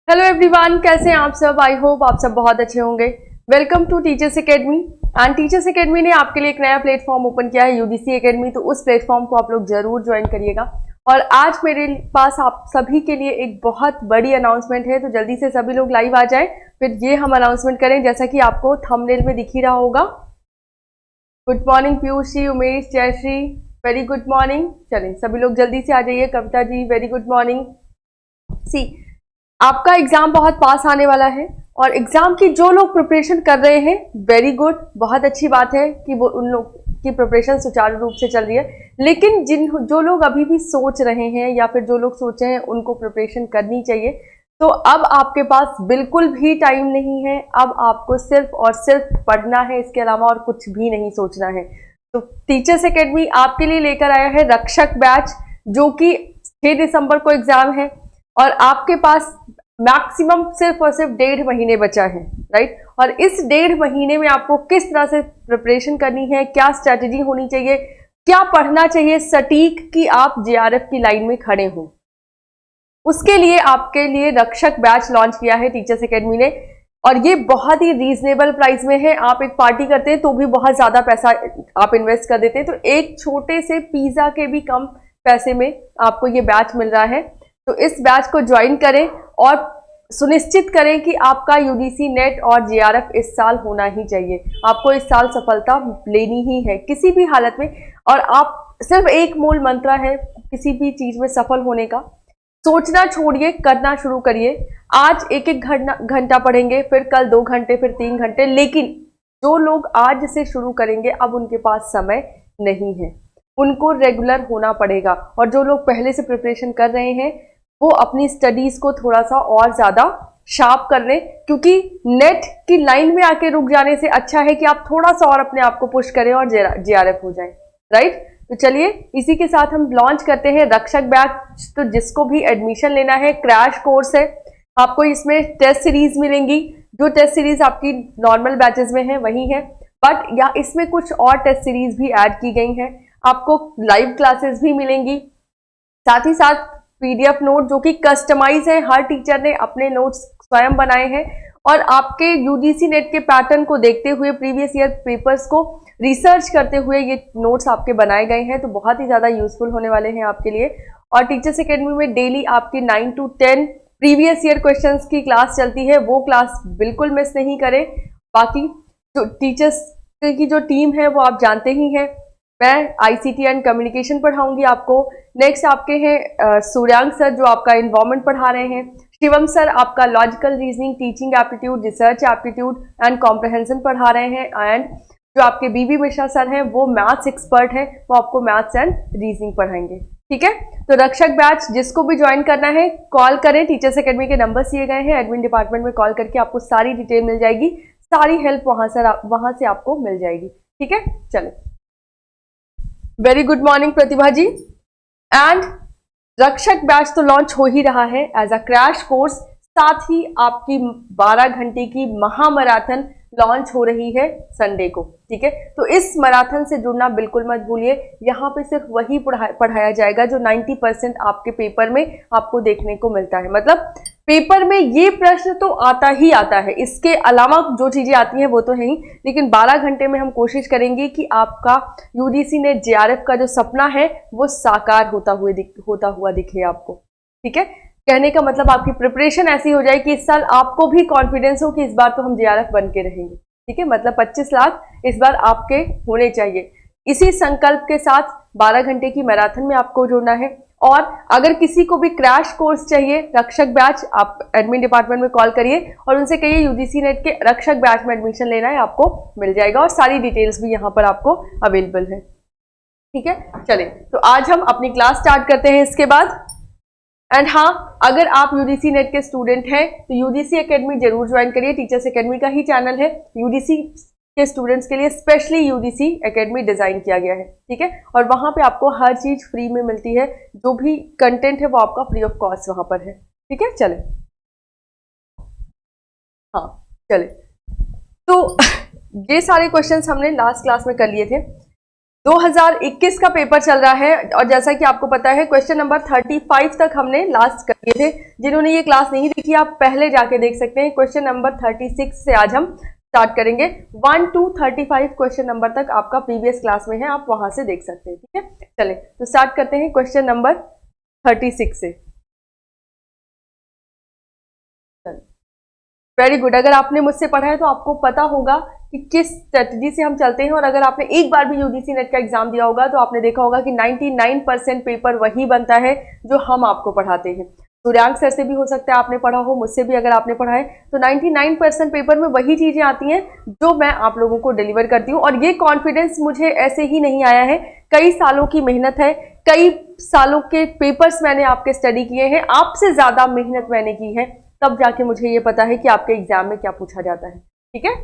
Hello everyone, कैसे हैं आप सब। आई होप आप सब बहुत अच्छे होंगे। Welcome to Teachers Academy. And Teachers Academy ने आपके लिए एक नया प्लेटफॉर्म ओपन किया है, यूडीसी एकेडमी। तो उस प्लेटफॉर्म को आप लोग जरूर ज्वाइन करिएगा। और आज मेरे पास आप सभी के लिए एक बहुत बड़ी अनाउंसमेंट है, तो जल्दी से सभी लोग लाइव आ जाएं। फिर ये हम अनाउंसमेंट करें जैसा कि आपको थंबनेल में दिख ही रहा होगा। Good morning Piyush ji, Umesh, Jayashree, very good morning. चलें सभी लोग जल्दी से आ जाइए। Kavita ji, very good morning. See, आपका एग्जाम बहुत पास आने वाला है और एग्जाम की जो लोग प्रिपरेशन कर रहे हैं, वेरी गुड, बहुत अच्छी बात है कि वो उन लोग की प्रिपरेशन सुचारू रूप से चल रही है। लेकिन जो लोग अभी भी सोच रहे हैं या फिर जो लोग सोचे हैं उनको प्रिपरेशन करनी चाहिए। तो अब आपके पास बिल्कुल भी टाइम नहीं है। अब आपको सिर्फ और सिर्फ पढ़ना है, इसके अलावा और कुछ भी नहीं सोचना है। तो टीचर्स एकेडमी आपके लिए लेकर आया है रक्षक बैच, जो कि 6 दिसंबर को एग्जाम है और आपके पास मैक्सिमम सिर्फ और सिर्फ 1.5 महीने बचा है, राइट। और इस 1.5 महीने में आपको किस तरह से प्रिपरेशन करनी है, क्या स्ट्रैटेजी होनी चाहिए, क्या पढ़ना चाहिए सटीक कि आप जेआरएफ की लाइन में खड़े हो, उसके लिए आपके लिए रक्षक बैच लॉन्च किया है टीचर्स एकेडमी ने। और ये बहुत ही रीजनेबल प्राइस में है। आप एक पार्टी करते हैं तो भी बहुत ज्यादा पैसा आप इन्वेस्ट कर देते हैं, तो एक छोटे से पिज्जा के भी कम पैसे में आपको ये बैच मिल रहा है। तो इस बैच को ज्वाइन करें और सुनिश्चित करें कि आपका यूडीसी नेट और जेआरएफ इस साल होना ही चाहिए। आपको इस साल सफलता लेनी ही है किसी भी हालत में। और आप सिर्फ एक मूल मंत्र है किसी भी चीज में सफल होने का, सोचना छोड़िए, करना शुरू करिए। आज एक एक घंटा पढ़ेंगे, फिर कल 2 घंटे, फिर 3 घंटे। लेकिन जो लोग आज से शुरू करेंगे, अब उनके पास समय नहीं है, उनको रेगुलर होना पड़ेगा। और जो लोग पहले से प्रिपरेशन कर रहे हैं वो अपनी स्टडीज को थोड़ा सा और ज्यादा शार्प कर लें, क्योंकि नेट की लाइन में आके रुक जाने से अच्छा है कि आप थोड़ा सा और अपने आप को पुश करें और जेआरएफ हो जाए, राइट। तो चलिए इसी के साथ हम लॉन्च करते हैं रक्षक बैच। तो जिसको भी एडमिशन लेना है, क्रैश कोर्स है। आपको इसमें टेस्ट सीरीज मिलेंगी, जो टेस्ट सीरीज आपकी नॉर्मल बैचेस में है वही है, बट या इसमें कुछ और टेस्ट सीरीज भी ऐड की गई हैं। आपको लाइव क्लासेस भी मिलेंगी, साथ ही साथ पीडीएफ नोट जो कि कस्टमाइज है। हर टीचर ने अपने नोट्स स्वयं बनाए हैं और आपके यूजीसी नेट के पैटर्न को देखते हुए, प्रीवियस ईयर पेपर्स को रिसर्च करते हुए ये नोट्स आपके बनाए गए हैं। तो बहुत ही ज़्यादा यूजफुल होने वाले हैं आपके लिए। और टीचर्स एकेडमी में डेली आपकी 9 to 10 प्रीवियस ईयर क्वेश्चंस की क्लास चलती है, वो क्लास बिल्कुल मिस नहीं करें। बाकी जो टीचर्स की जो टीम है वो आप जानते ही हैं। मैं आईसीटी एंड कम्युनिकेशन पढ़ाऊंगी आपको। नेक्स्ट आपके हैं सूर्यांक सर, जो आपका इन्वायरमेंट पढ़ा रहे हैं। शिवम सर आपका logical reasoning, teaching aptitude, research aptitude and comprehension पढ़ा रहे हैं। एंड जो आपके बीबी मिश्रा सर हैं वो मैथ्स एक्सपर्ट हैं, वो आपको मैथ्स एंड रीजनिंग पढ़ाएंगे, ठीक है। तो रक्षक बैच जिसको भी ज्वाइन करना है कॉल करें। टीचर्स एकेडमी के नंबर दिए गए हैं, एडमिन डिपार्टमेंट में कॉल करके आपको सारी डिटेल मिल जाएगी, सारी हेल्प वहां से आपको मिल जाएगी, ठीक है। चलो, very good morning Pratibha ji. And Rakshak batch तो लॉन्च हो ही रहा है एज अ क्रैश कोर्स, साथ ही आपकी 12 घंटे की महामैराथन लॉन्च हो रही है संडे को, ठीक है। तो इस मैराथन से जुड़ना बिल्कुल मत भूलिए। यहाँ पे सिर्फ वही पढ़ाया जाएगा जो 90% आपके पेपर में आपको देखने को मिलता है। मतलब पेपर में ये प्रश्न तो आता ही आता है, इसके अलावा जो चीजें आती हैं वो तो है ही। लेकिन 12 घंटे में हम कोशिश करेंगे कि आपका यूजीसी नेट जेआरएफ का जो सपना है वो साकार होता हुआ दिखे आपको, ठीक है। कहने का मतलब आपकी प्रिपरेशन ऐसी हो जाए कि इस साल आपको भी कॉन्फिडेंस हो कि इस बार तो हम जेआरएफ बन के रहेंगे, ठीक है। मतलब 25 लाख इस बार आपके होने चाहिए। इसी संकल्प के साथ 12 घंटे की मैराथन में आपको जुड़ना है। और अगर किसी को भी क्रैश कोर्स चाहिए रक्षक बैच, आप एडमिन डिपार्टमेंट में कॉल करिए और उनसे कहिए यूजीसी नेट के रक्षक बैच में एडमिशन लेना है, आपको मिल जाएगा। और सारी डिटेल्स भी यहाँ पर आपको अवेलेबल है, ठीक है। चलिए, तो आज हम अपनी क्लास स्टार्ट करते हैं इसके बाद। एंड हाँ, अगर आप यूडीसी नेट के स्टूडेंट हैं तो यूडीसी एकेडमी जरूर ज्वाइन करिए। टीचर्स एकेडमी का ही चैनल है, यूडीसी के स्टूडेंट्स के लिए स्पेशली यूडीसी एकेडमी डिजाइन किया गया है, ठीक है। और वहां पे आपको हर चीज फ्री में मिलती है, जो भी कंटेंट है वो आपका फ्री ऑफ कॉस्ट वहां पर है, ठीक है। चले, हाँ चले, तो ये सारे क्वेश्चंस हमने लास्ट क्लास में कर लिए थे। 2021 का पेपर चल रहा है और जैसा कि आपको पता है क्वेश्चन नंबर 35 तक हमने लास्ट कर दिए थे। जिन्होंने ये क्लास नहीं देखी आप पहले जाके देख सकते हैं। क्वेश्चन नंबर 36 से आज हम स्टार्ट करेंगे। 1 to 35 क्वेश्चन नंबर तक आपका प्रीवियस क्लास में है, आप वहां से देख सकते हैं। ठीक है, चले तो स्टार्ट करते हैं क्वेश्चन नंबर 36 से। Very good. अगर आपने मुझसे पढ़ा है तो आपको पता होगा कि किस स्ट्रेटजी से हम चलते हैं, और अगर आपने एक बार भी यूजीसी नेट का एग्जाम दिया होगा तो आपने देखा होगा कि 99% पेपर वही बनता है जो हम आपको पढ़ाते हैं। सूर्यांक सर से भी हो सकता है आपने पढ़ा हो, मुझसे भी अगर आपने पढ़ा है तो 99% पेपर में वही चीजें आती हैं जो मैं आप लोगों को डिलीवर करती हूँ। और ये कॉन्फिडेंस मुझे ऐसे ही नहीं आया है, कई सालों की मेहनत है, कई सालों के पेपर्स मैंने आपके स्टडी किए हैं, आपसे ज्यादा मेहनत मैंने की है, तब जाके मुझे ये पता है कि आपके एग्जाम में क्या पूछा जाता है। ठीक है,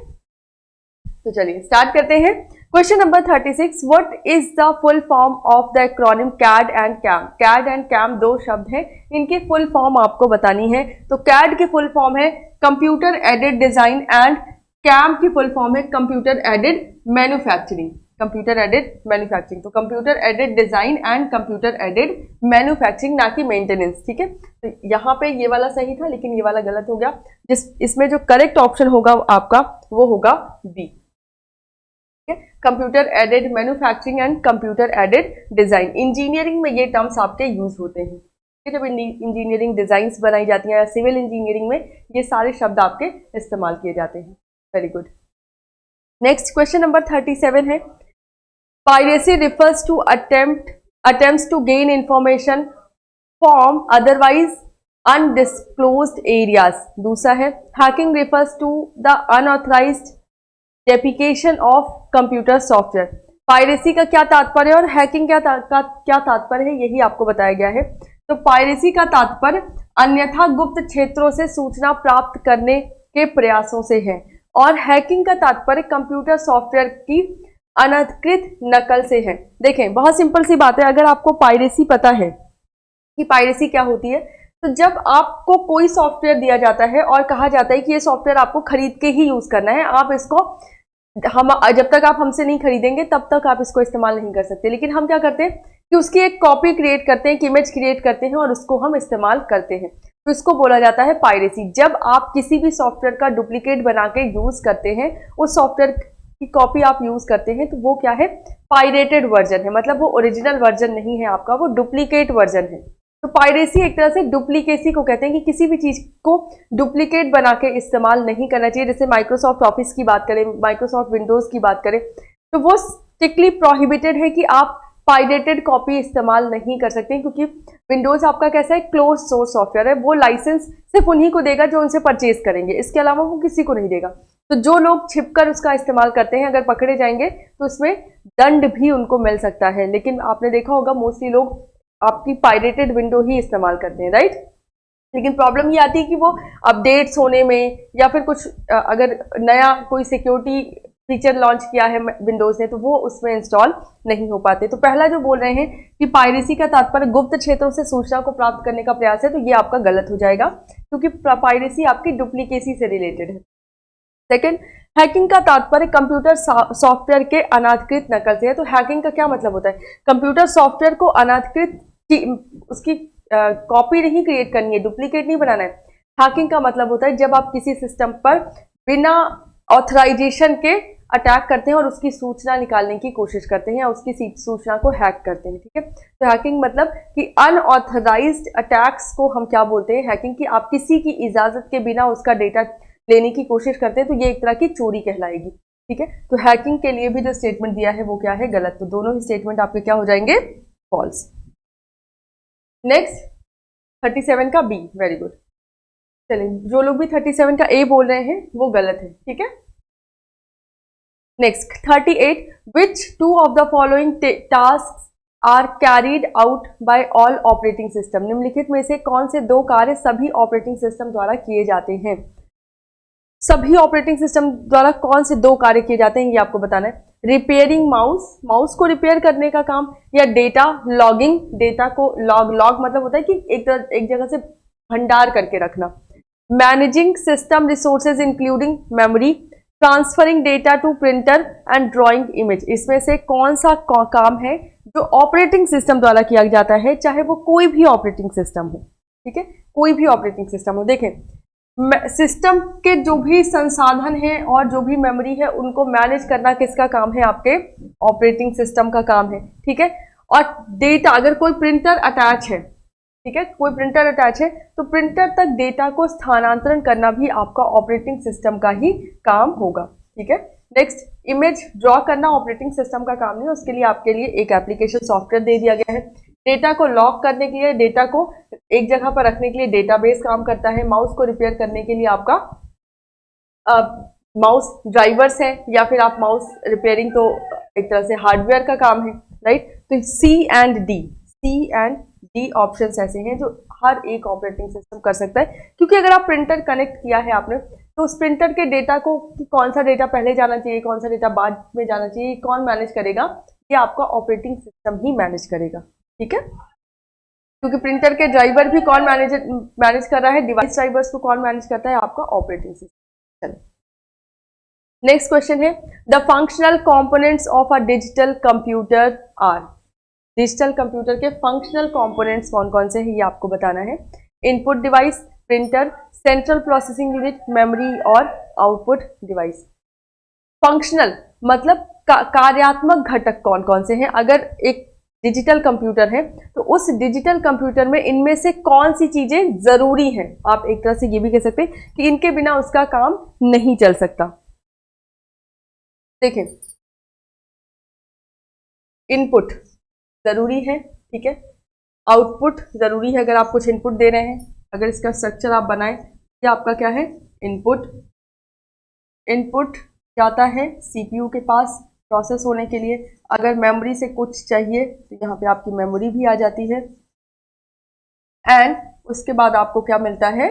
तो चलिए स्टार्ट करते हैं। Question number 36, what is the full form of the acronym CAD and CAM. CAD and CAM दो शब्द हैं, इनके फुल फॉर्म आपको बतानी है। तो कैड की फुल फॉर्म है computer aided design and CAM की फुल फॉर्म है computer aided manufacturing. Computer aided manufacturing, तो computer aided design and computer aided manufacturing, ना कि मेंटेनेंस। ठीक है, तो यहाँ पे ये वाला सही था लेकिन ये वाला गलत हो गया। इसमें जो करेक्ट ऑप्शन होगा आपका वो होगा B. Computer aided manufacturing and computer aided design. Engineering में ये टर्म्स आपके यूज होते हैं। जब इंजीनियरिंग डिजाइंस बनाई जाती हैं या सिविल इंजीनियरिंग में ये सारे शब्द आपके इस्तेमाल किए जाते हैं। Very good. Next question number 37 है, piracy refers to attempts to gain information from otherwise undisclosed areas. दूसरा है, hacking refers to the unauthorised deprecation of computer software. Piracy का क्या तात्पर्य और हैकिंग क्या तात्पर्य है, यही आपको बताया गया है। तो पायरेसी का तात्पर्य अन्यथा गुप्त क्षेत्रों से सूचना प्राप्त करने के प्रयासों से है, और हैकिंग का तात्पर्य कंप्यूटर सॉफ्टवेयर की अनधिकृत नकल से है। देखें, बहुत सिंपल सी बात है। अगर आपको पायरेसी पता है कि पायरेसी क्या होती है, तो जब आपको कोई सॉफ्टवेयर दिया जाता है और कहा जाता है कि ये सॉफ्टवेयर आपको खरीद के ही यूज करना है, आप इसको जब तक आप हमसे नहीं खरीदेंगे तब तक आप इसको इस्तेमाल नहीं कर सकते। लेकिन हम क्या करते हैं कि उसकी एक कॉपी क्रिएट करते हैं, एक इमेज क्रिएट करते हैं और उसको हम इस्तेमाल करते हैं। तो इसको बोला जाता है पायरेसी। जब आप किसी भी सॉफ्टवेयर का डुप्लीकेट बना के यूज करते हैं, उस सॉफ्टवेयर की कॉपी आप यूज करते हैं, तो वो क्या है, पायरेटेड वर्जन है। मतलब वो ओरिजिनल वर्जन नहीं है आपका, वो डुप्लीकेट वर्जन है। तो पायरेसी एक तरह से डुप्लीकेसी को कहते हैं कि किसी भी चीज को डुप्लीकेट बना के इस्तेमाल नहीं करना चाहिए। जैसे माइक्रोसॉफ्ट ऑफिस की बात करें, माइक्रोसॉफ्ट विंडोज की बात करें, तो वो स्ट्रिक्टली प्रोहिबिटेड है कि आप पायरेटेड कॉपी इस्तेमाल नहीं कर सकते, क्योंकि विंडोज आपका कैसा है, क्लोज सोर्स सॉफ्टवेयर है। वो लाइसेंस सिर्फ उन्हीं को देगा जो उनसे परचेज करेंगे, इसके अलावा वो किसी को नहीं देगा। तो जो लोग छिपकर उसका इस्तेमाल करते हैं, अगर पकड़े जाएंगे तो उसमें दंड भी उनको मिल सकता है। लेकिन आपने देखा होगा मोस्टली लोग आपकी पायरेटेड विंडो ही इस्तेमाल करते हैं, राइट। लेकिन प्रॉब्लम ये आती है कि वो अपडेट्स होने में या फिर कुछ अगर नया कोई सिक्योरिटी फीचर लॉन्च किया है विंडोज ने, तो वो उसमें इंस्टॉल नहीं हो पाते। तो पहला जो बोल रहे हैं कि पायरेसी का तात्पर्य गुप्त क्षेत्रों से सूचना को प्राप्त करने का प्रयास है, तो ये आपका गलत हो जाएगा, क्योंकि पायरेसी आपकी डुप्लीकेसी से रिलेटेड है। सेकेंड, हैकिंग का तात्पर्य कंप्यूटर सॉफ्टवेयर के अनधिकृत नकल से है। तो हैकिंग का क्या मतलब होता है, कंप्यूटर सॉफ्टवेयर को अनधिकृत उसकी कॉपी नहीं क्रिएट करनी है, डुप्लीकेट नहीं बनाना है। हैकिंग का मतलब होता है जब आप किसी सिस्टम पर बिना ऑथराइजेशन के अटैक करते हैं और उसकी सूचना निकालने की कोशिश करते हैं या उसकी सूचना को हैक करते हैं। ठीक है, तो हैकिंग मतलब कि अनऑथराइज्ड अटैक्स को हम क्या बोलते हैं, हैकिंग, की आप किसी की इजाजत के बिना उसका डेटा लेने की कोशिश करते हैं, तो ये एक तरह की चोरी कहलाएगी। ठीक है, तो हैकिंग के लिए भी जो स्टेटमेंट दिया है वो क्या है, गलत। तो दोनों ही स्टेटमेंट आपके क्या हो जाएंगे, फॉल्स। नेक्स्ट 37 का बी। Very good. चलिए, जो लोग भी 37 का ए बोल रहे हैं वो गलत है। ठीक है, next 38, which two of the following task are carried out by all operating system. निम्नलिखित में से कौन से दो कार्य सभी ऑपरेटिंग सिस्टम द्वारा किए जाते हैं। सभी ऑपरेटिंग सिस्टम द्वारा कौन से दो कार्य किए जाते हैं ये आपको बताना है। रिपेयरिंग माउस को रिपेयर करने का काम, या डेटा लॉगिंग, डेटा को लॉग मतलब होता है कि एक जगह से भंडार करके रखना। Managing system resources including memory, transferring data to printer and drawing image, इसमें से कौन सा काम है जो ऑपरेटिंग सिस्टम द्वारा किया जाता है, चाहे वो कोई भी ऑपरेटिंग सिस्टम हो, ठीक है, कोई भी ऑपरेटिंग सिस्टम हो। देखें, सिस्टम के जो भी संसाधन हैं और जो भी मेमोरी है उनको मैनेज करना किसका काम है, आपके ऑपरेटिंग सिस्टम का काम है, ठीक है। और डेटा, अगर कोई प्रिंटर अटैच है, ठीक है, कोई प्रिंटर अटैच है, तो प्रिंटर तक डेटा को स्थानांतरण करना भी आपका ऑपरेटिंग सिस्टम का ही काम होगा, ठीक है। नेक्स्ट, इमेज ड्रॉ करना ऑपरेटिंग सिस्टम का काम नहीं, उसके लिए आपके लिए एक एप्लीकेशन सॉफ्टवेयर दे दिया गया है। डेटा को लॉक करने के लिए, डेटा को एक जगह पर रखने के लिए डेटाबेस काम करता है। माउस को रिपेयर करने के लिए आपका माउस ड्राइवर्स है, या फिर आप माउस रिपेयरिंग तो एक तरह से हार्डवेयर का काम है, राइट। तो सी एंड डी ऑप्शंस ऐसे हैं जो हर एक ऑपरेटिंग सिस्टम कर सकता है, क्योंकि अगर आप प्रिंटर कनेक्ट किया है आपने, तो उस प्रिंटर के डेटा को कौन सा डेटा पहले जाना चाहिए, कौन सा डेटा बाद में जाना चाहिए, कौन मैनेज करेगा, ये आपका ऑपरेटिंग सिस्टम ही मैनेज करेगा, ठीक है। क्योंकि प्रिंटर के ड्राइवर भी कौन मैनेज कर रहा है, डिवाइस ड्राइवर्स को कौन मैनेज करता है, आपका ऑपरेटिंग सिस्टम। चलो, नेक्स्ट क्वेश्चन है, the functional components of a digital computer are. Digital computer के फंक्शनल कंपोनेंट्स कौन कौन से हैं, ये आपको बताना है। Input device, printer, central processing unit, memory और आउटपुट डिवाइस। फंक्शनल मतलब कार्यात्मक घटक कौन कौन से हैं। अगर एक डिजिटल कंप्यूटर है तो उस डिजिटल कंप्यूटर में इनमें से कौन सी चीजें जरूरी हैं, आप एक तरह से ये भी कह सकते हैं कि इनके बिना उसका काम नहीं चल सकता। देखें, इनपुट जरूरी है, ठीक है, आउटपुट जरूरी है। अगर आप कुछ इनपुट दे रहे हैं, अगर इसका स्ट्रक्चर आप बनाएं, ये आपका क्या है, इनपुट जाता है सीपीयू के पास प्रोसेस होने के लिए। अगर मेमोरी से कुछ चाहिए तो यहाँ पे आपकी मेमोरी भी आ जाती है, एंड उसके बाद आपको क्या मिलता है,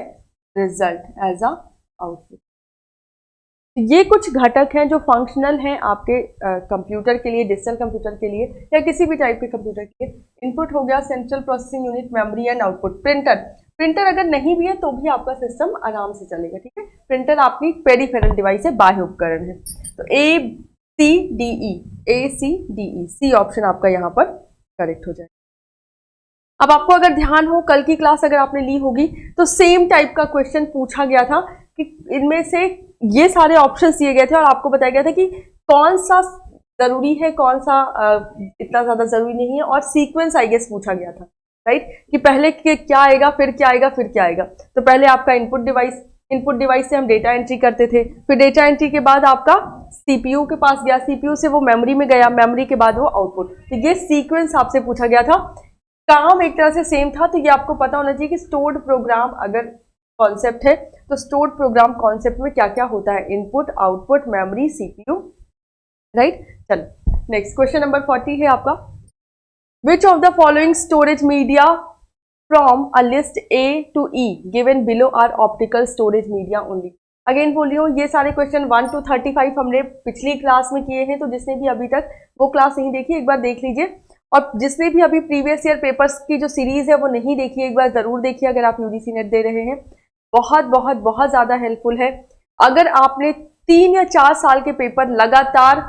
रिजल्ट एज अ आउटपुट। ये कुछ घटक हैं जो फंक्शनल हैं आपके कंप्यूटर के लिए, डिजिटल कंप्यूटर के लिए या किसी भी टाइप के कंप्यूटर के लिए। इनपुट हो गया central processing unit, memory and output. Printer अगर नहीं भी है तो भी आपका सिस्टम आराम से चलेगा, ठीक है। प्रिंटर आपकी पेरिफेरल डिवाइस है, बाह्य उपकरण है। तो ए सी डी ई, सी ऑप्शन आपका यहाँ पर करेक्ट हो जाए। अब आपको अगर ध्यान हो, कल की क्लास अगर आपने ली होगी तो सेम टाइप का क्वेश्चन पूछा गया था कि इनमें से ये सारे ऑप्शंस दिए गए थे और आपको बताया गया था कि कौन सा जरूरी है, कौन सा इतना ज्यादा जरूरी नहीं है, और सीक्वेंस आई गेस पूछा गया था, राइट, कि पहले क्या आएगा, फिर क्या आएगा, फिर क्या आएगा। तो पहले आपका इनपुट डिवाइस से हम डेटा एंट्री करते थे, फिर डेटा एंट्री के बाद आपका सीपीयू के पास गया, सीपीयू से वो मेमोरी में गया, मेमोरी के बाद वो आउटपुट। तो ये सीक्वेंस आपसे पूछा गया था, काम एक तरह से सेम था। तो ये आपको पता होना चाहिए कि स्टोर्ड प्रोग्राम अगर कॉन्सेप्ट है तो स्टोर्ड प्रोग्राम कॉन्सेप्ट में क्या क्या होता है, input, output, memory, CPU, right. चलो, नेक्स्ट क्वेश्चन नंबर 40 है आपका, which of the following storage media from a list A to E given below are optical storage media only. Again बोल रही हूँ, ये सारे क्वेश्चन 1 to 35 हमने पिछली क्लास में किए हैं, तो जिसने भी अभी तक वो क्लास नहीं देखी एक बार देख लीजिए, और जिसने भी अभी प्रीवियस ईयर पेपर्स की जो सीरीज है वो नहीं देखी, एक बार जरूर देखिए अगर आप यूजीसी नेट दे रहे हैं। बहुत बहुत बहुत ज्यादा हेल्पफुल है। अगर आपने 3 या 4 साल के पेपर लगातार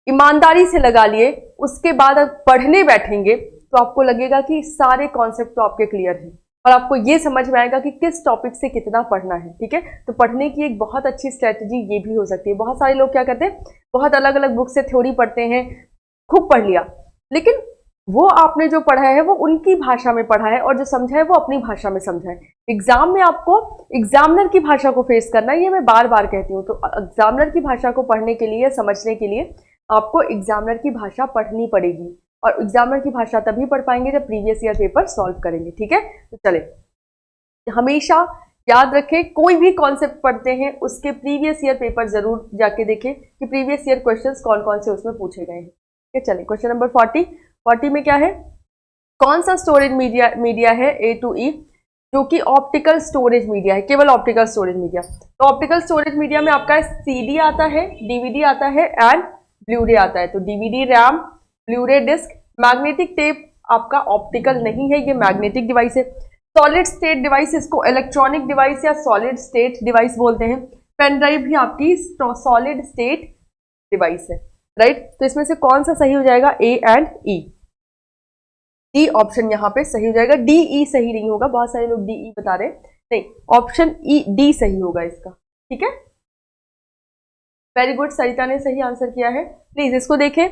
ईमानदारी से लगा लिए, उसके बाद आप पढ़ने बैठेंगे तो आपको लगेगा कि सारे कॉन्सेप्ट तो आपके क्लियर हैं और आपको ये समझ में आएगा कि किस टॉपिक से कितना पढ़ना है, ठीक है। तो पढ़ने की एक बहुत अच्छी स्ट्रेटजी ये भी हो सकती है। बहुत सारे लोग क्या करते हैं, बहुत अलग अलग बुक से थ्योरी पढ़ते हैं, खूब पढ़ लिया, लेकिन वो आपने जो पढ़ा है वो उनकी भाषा में पढ़ा है और जो समझा है वो अपनी भाषा में समझा है। एग्जाम में आपको एग्जामिनर की भाषा को फेस करना है, ये मैं बार बार कहती हूँ। तो एग्जामिनर की भाषा को पढ़ने के लिए, समझने के लिए आपको एग्जामिनर की भाषा पढ़नी पड़ेगी, और एग्जामिनर की भाषा तभी पढ़ पाएंगे जब प्रीवियस ईयर पेपर सॉल्व करेंगे, ठीक है। तो चले, हमेशा याद रखें, कोई भी कॉन्सेप्ट पढ़ते हैं उसके प्रीवियस ईयर पेपर जरूर जाके देखें कि प्रीवियस ईयर क्वेश्चंस कौन कौन से उसमें पूछे गए हैं, ठीक है। चलिए, क्वेश्चन नंबर 40 में क्या है, कौन सा स्टोरेज मीडिया है A to E जो कि ऑप्टिकल स्टोरेज मीडिया है, केवल ऑप्टिकल स्टोरेज मीडिया। तो ऑप्टिकल स्टोरेज मीडिया में आपका CD आता है, DVD आता है एंड ब्लूरे आता है। तो DVD RAM, Blu ray disc, magnetic tape आपका ऑप्टिकल नहीं है, ये मैग्नेटिक डिवाइस है। सॉलिड स्टेट डिवाइस, इसको इलेक्ट्रॉनिक डिवाइस या सॉलिड स्टेट डिवाइस बोलते हैं। पेन ड्राइव भी आपकी सॉलिड स्टेट डिवाइस है, राइट। तो इसमें से कौन सा सही हो जाएगा, A and E, D option यहाँ पे सही हो जाएगा। डी ई सही नहीं होगा, बहुत सारे लोग डी ई बता रहे हैं, नहीं, ऑप्शन ई डी सही होगा इसका, ठीक है। वेरी गुड, सरिता ने सही आंसर किया है। प्लीज इसको देखें,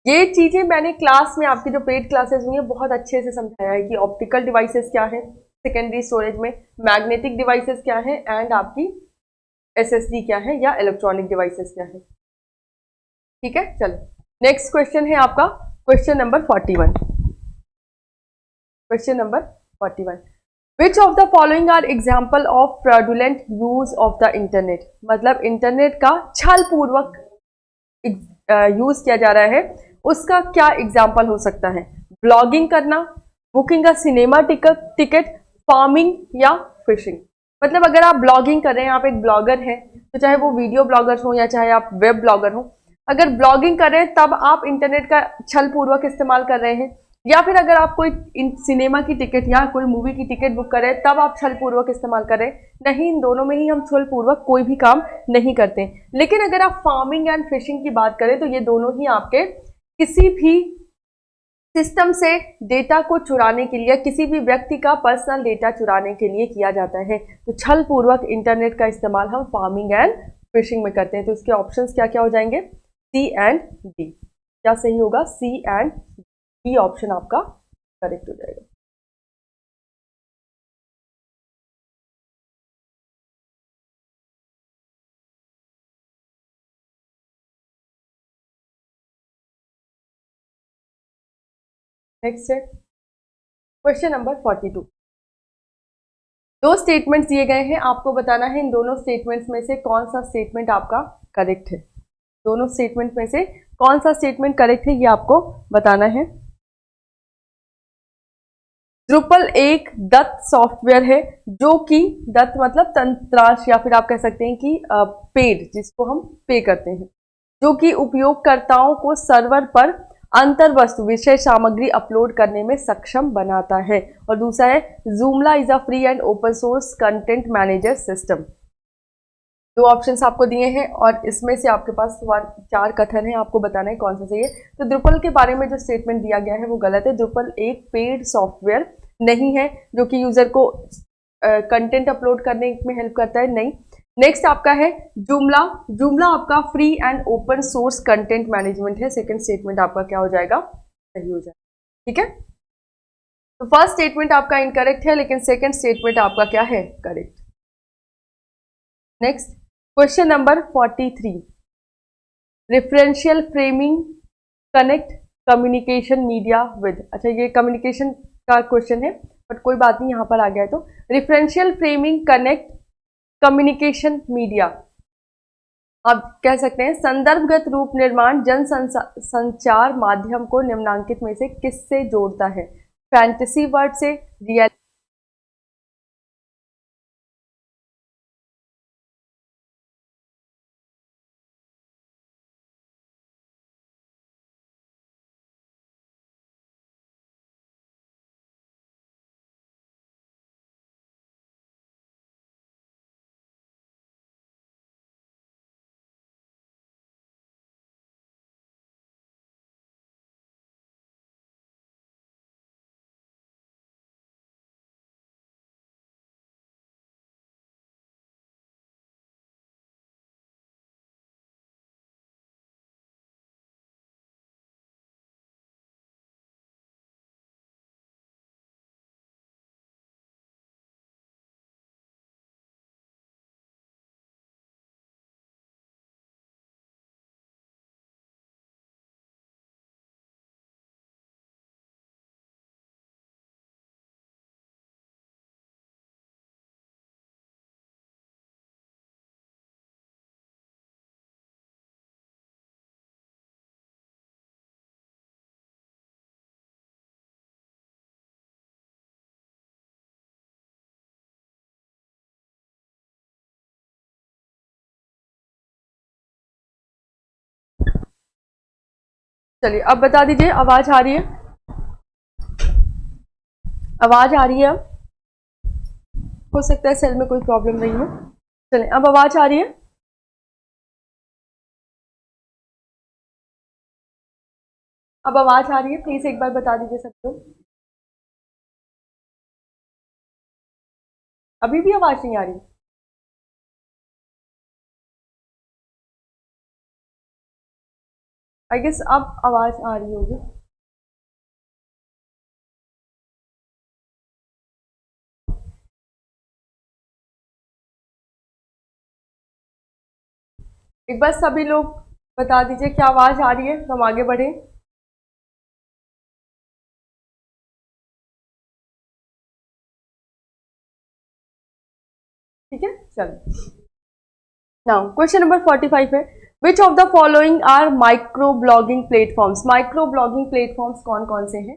ये चीजें मैंने क्लास में आपकी जो पेड क्लासेस हुई है बहुत अच्छे से समझाया है कि ऑप्टिकल डिवाइसेस क्या है सेकेंडरी स्टोरेज में, मैग्नेटिक डिवाइसेस क्या है एंड आपकी एसएसडी क्या है या इलेक्ट्रॉनिक डिवाइसेस क्या है, ठीक है। चलो नेक्स्ट क्वेश्चन है आपका question number 41। Question number 41, which of the following are example of fraudulent use of the internet, मतलब इंटरनेट का छल पूर्वक यूज किया जा रहा है, उसका क्या एग्जाम्पल हो सकता है। ब्लॉगिंग करना, बुकिंग का सिनेमा टिकट, फार्मिंग या फिशिंग। मतलब अगर आप ब्लॉगिंग कर रहे हैं, आप एक ब्लॉगर हैं, तो चाहे वो वीडियो ब्लॉगर हो या चाहे आप वेब ब्लॉगर हो, अगर ब्लॉगिंग कर रहे हैं तब आप इंटरनेट का छल पूर्वक इस्तेमाल कर रहे हैं, या फिर अगर आप कोई सिनेमा की टिकट या कोई मूवी की टिकट बुक कर रहे हैं तब आप छल पूर्वक इस्तेमाल कर रहे हैं। नहीं, इन दोनों में ही हम छल पूर्वक कोई भी काम नहीं करते। लेकिन अगर आप फार्मिंग एंड फिशिंग की बात करें तो ये दोनों ही आपके किसी भी सिस्टम से डेटा को चुराने के लिए, किसी भी व्यक्ति का पर्सनल डेटा चुराने के लिए किया जाता है। तो छल पूर्वक इंटरनेट का इस्तेमाल हम फार्मिंग एंड फिशिंग में करते हैं। तो इसके ऑप्शंस क्या क्या हो जाएंगे, सी एंड डी। क्या सही होगा, सी एंड डी ऑप्शन आपका करेक्ट हो जाएगा। नेक्स्ट है क्वेश्चन नंबर 42। दो स्टेटमेंट्स दिए गए हैं, आपको बताना है इन दोनों स्टेटमेंट्स में से कौन सा स्टेटमेंट आपका करेक्ट है। दोनों स्टेटमेंट में से कौन सा स्टेटमेंट करेक्ट है ये आपको बताना है। Drupal एक दत्त सॉफ्टवेयर है, जो कि दत्त मतलब तंत्रांश या फिर आप कह सकते हैं कि पेड, जिसको हम पे करते हैं, जो कि उपयोगकर्ताओं को सर्वर पर अंतर्वस्तु विषय सामग्री अपलोड करने में सक्षम बनाता है। और दूसरा है Joomla is a free and open source content manager system. दो ऑप्शंस आपको दिए हैं और इसमें से आपके पास 4 कथन है, आपको बताना है कौन सा सही है। तो Drupal के बारे में जो स्टेटमेंट दिया गया है वो गलत है। Drupal एक पेड सॉफ्टवेयर नहीं है जो कि यूजर को कंटेंट अपलोड करने में हेल्प करता है, नहीं। नेक्स्ट आपका है Joomla आपका free and open source content management है। सेकंड स्टेटमेंट आपका क्या हो जाएगा, सही हो जाएगा, ठीक है। तो फर्स्ट स्टेटमेंट आपका इनकरेक्ट है, लेकिन सेकंड स्टेटमेंट आपका क्या है, correct. Next question number 43, referential framing connect communication media with. अच्छा, ये कम्युनिकेशन का क्वेश्चन है बट कोई बात नहीं, यहाँ पर आ गया है। तो referential framing connect communication media, आप कह सकते हैं संदर्भगत रूप निर्माण जन संचार माध्यम को निम्नांकित में से किससे जोड़ता है। फैंटेसी वर्ड से, रियल चलिए अब बता दीजिए, आवाज आ रही है, आवाज आ रही है। अब हो सकता है सेल में कोई प्रॉब्लम नहीं हो। चलिए अब आवाज आ रही है। अब आवाज आ रही है? प्लीज एक बार बता दीजिए सबको। अभी भी आवाज नहीं आ रही? आई गेस अब आवाज आ रही होगी। एक बार सभी लोग बता दीजिए क्या आवाज आ रही है तो हम आगे बढ़े। ठीक है, चलो। नाउ क्वेश्चन नंबर 45 है, which of the following are microblogging platforms. Microblogging platforms कौन कौन से हैं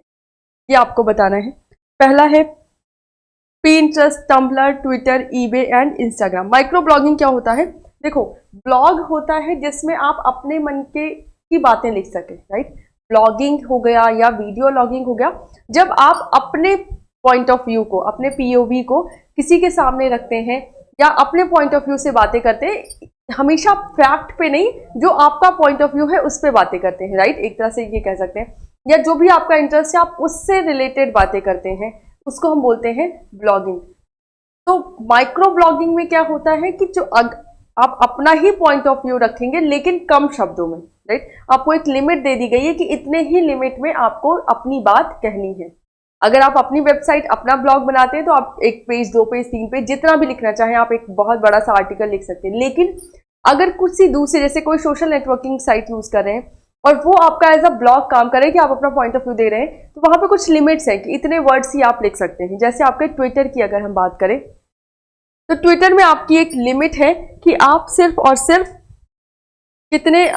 ये आपको बताना है। पहला है Pinterest, Tumblr, Twitter, eBay and Instagram. Microblogging क्या होता है? देखो, ब्लॉग होता है जिसमें आप अपने मन के की बातें लिख सके, राइट। ब्लॉगिंग हो गया या वीडियो लॉगिंग हो गया, जब आप अपने पॉइंट ऑफ व्यू को, अपने पीओवी को किसी के सामने रखते हैं या अपने पॉइंट ऑफ व्यू से बातें करते हैं, हमेशा फैक्ट पे नहीं, जो आपका पॉइंट ऑफ व्यू है उस पे बातें करते हैं, राइट। एक तरह से ये कह सकते हैं, या जो भी आपका इंटरेस्ट है आप उससे रिलेटेड बातें करते हैं, उसको हम बोलते हैं ब्लॉगिंग। तो माइक्रो ब्लॉगिंग में क्या होता है कि जो आप अपना ही पॉइंट ऑफ व्यू रखेंगे लेकिन कम शब्दों में, राइट। आपको एक लिमिट दे दी गई है कि इतने ही लिमिट में आपको अपनी बात कहनी है। अगर आप अपनी वेबसाइट, अपना ब्लॉग बनाते हैं तो आप 1 पेज, 2 पेज, 3 पेज, जितना भी लिखना चाहें आप एक बहुत बड़ा सा आर्टिकल लिख सकते हैं। लेकिन अगर कुछ सी दूसरी, जैसे कोई सोशल नेटवर्किंग साइट यूज कर रहे हैं और वो आपका एज अ ब्लॉग काम करे कि आप अपना पॉइंट ऑफ व्यू दे रहे हैं, तो वहां पे कुछ लिमिट्स है कि इतने वर्ड्स ही आप लिख सकते हैं। जैसे आपके ट्विटर की अगर हम बात करें तो ट्विटर में आपकी एक लिमिट है कि आप सिर्फ और सिर्फ कितने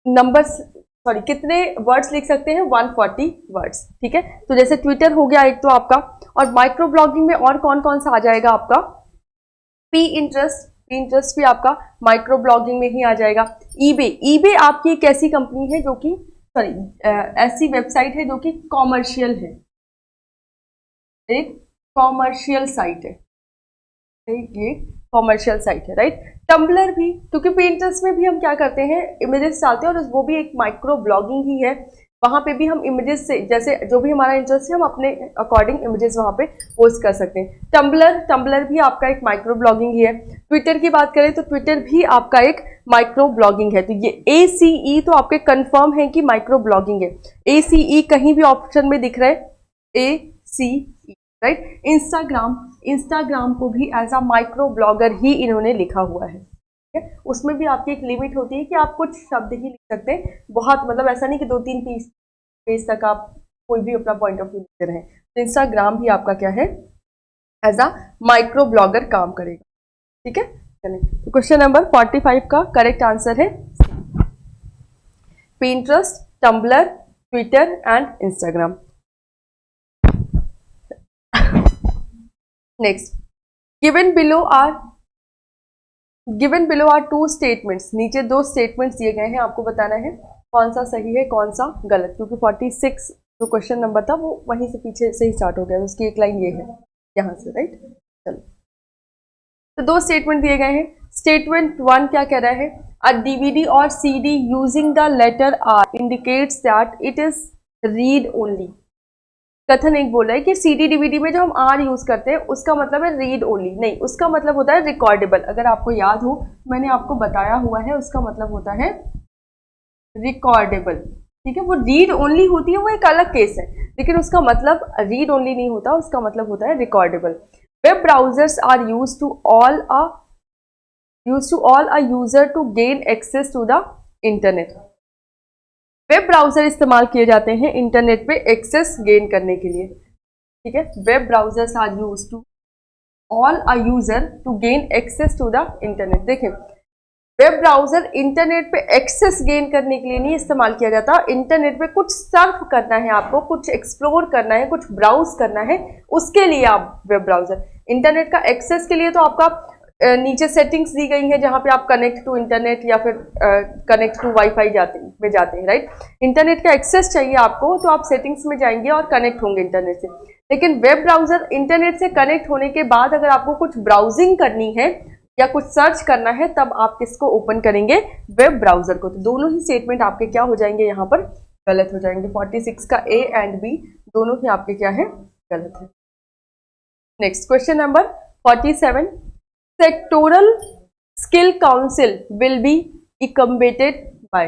नंबर्स, सॉरी कितने वर्ड्स लिख सकते हैं, 140 वर्ड्स, ठीक है। तो जैसे ट्विटर हो गया एक तो आपका, और माइक्रो ब्लॉगिंग में और कौन कौन सा आ जाएगा आपका, पी इंटरेस्ट, इंटरेस्ट भी आपका माइक्रो ब्लॉगिंग में ही आ जाएगा। ईबे, ईबे आपकी एक ऐसी कंपनी है जो कि, सॉरी ऐसी वेबसाइट है जो कि कॉमर्शियल है, एक कॉमर्शियल साइट है, ये कॉमर्शियल साइट है, राइट। टम्बलर भी, क्योंकि पिंटरेस्ट में भी हम क्या करते हैं, इमेजेस डालते हैं और वो भी एक माइक्रो ब्लॉगिंग ही है। वहां पे भी हम इमेजेस से, जैसे जो भी हमारा इंटरेस्ट है हम अपने अकॉर्डिंग इमेजेस वहां पे पोस्ट कर सकते हैं। टम्बलर, टम्बलर भी आपका एक माइक्रो ब्लॉगिंग ही है। ट्विटर की बात करें तो ट्विटर भी आपका एक माइक्रो ब्लॉगिंग है। तो ये ACE तो आपके कंफर्म है कि माइक्रो ब्लॉगिंग है। ACE कहीं भी ऑप्शन में दिख रहा है, ACE, राइट। इंस्टाग्राम, इंस्टाग्राम को भी एज अ माइक्रो ब्लॉगर ही इन्होंने लिखा हुआ है, ठीक है। उसमें भी आपकी एक लिमिट होती है कि आप कुछ शब्द ही लिख सकते हैं, बहुत, मतलब ऐसा नहीं कि 2-3 पेज तक आप कोई भी अपना पॉइंट ऑफ व्यू लिखते रहें। तो इंस्टाग्राम भी आपका क्या है, एज अ माइक्रो ब्लॉगर काम करेगा, ठीक है। चलिए, तो क्वेश्चन नंबर 45 का करेक्ट आंसर है Pinterest, Tumblr, Twitter and Instagram. Next, given below are, given below are 2 statements. नीचे 2 स्टेटमेंट्स दिए गए हैं, आपको बताना है कौन सा सही है कौन सा गलत, क्योंकि 46 जो क्वेश्चन नंबर था वो वहीं से पीछे से ही स्टार्ट हो गया, उसकी एक लाइन ये है यहाँ से, राइट। चलो, तो 2 स्टेटमेंट दिए गए हैं। स्टेटमेंट 1 क्या कह रहा है, अ DVD और CD using the letter R indicates that it is read only. कथन एक बोला है कि CD DVD में जो हम R यूज करते हैं उसका मतलब है रीड ओनली, नहीं, उसका मतलब होता है रिकॉर्डेबल। अगर आपको याद हो, मैंने आपको बताया हुआ है, उसका मतलब होता है रिकॉर्डेबल, ठीक है। वो रीड ओनली होती है, वो एक अलग केस है, लेकिन उसका मतलब रीड ओनली नहीं होता, उसका मतलब होता है recordable. Web browsers are use to all a user to gain access to the internet. Web browser इस्तेमाल किए जाते हैं इंटरनेट पे एक्सेस गेन करने के लिए, ठीक है। Web browsers are use to all a user to gain access to the internet. देखें, वेब ब्राउजर इंटरनेट पे एक्सेस गेन करने के लिए नहीं इस्तेमाल किया जाता। इंटरनेट पे कुछ सर्फ करना है आपको, कुछ एक्सप्लोर करना है, कुछ ब्राउज करना है, उसके लिए आप वेब ब्राउजर। इंटरनेट का एक्सेस के लिए तो आपका नीचे सेटिंग्स दी गई है जहां पे आप कनेक्ट टू इंटरनेट या फिर कनेक्ट टू वाईफाई जाते हैं, राइट। इंटरनेट का एक्सेस चाहिए आपको तो आप सेटिंग्स में जाएंगे और कनेक्ट होंगे इंटरनेट से। लेकिन वेब ब्राउजर इंटरनेट से कनेक्ट होने के बाद अगर आपको कुछ ब्राउजिंग करनी है या कुछ सर्च करना है, तब आप किसको ओपन करेंगे, वेब ब्राउजर को। तो दोनों ही स्टेटमेंट आपके क्या हो जाएंगे यहाँ पर गलत हो जाएंगे। 46 का ए एंड बी दोनों ही आपके क्या है, गलत है। Next question number 47, sectoral skill council will be incubated by.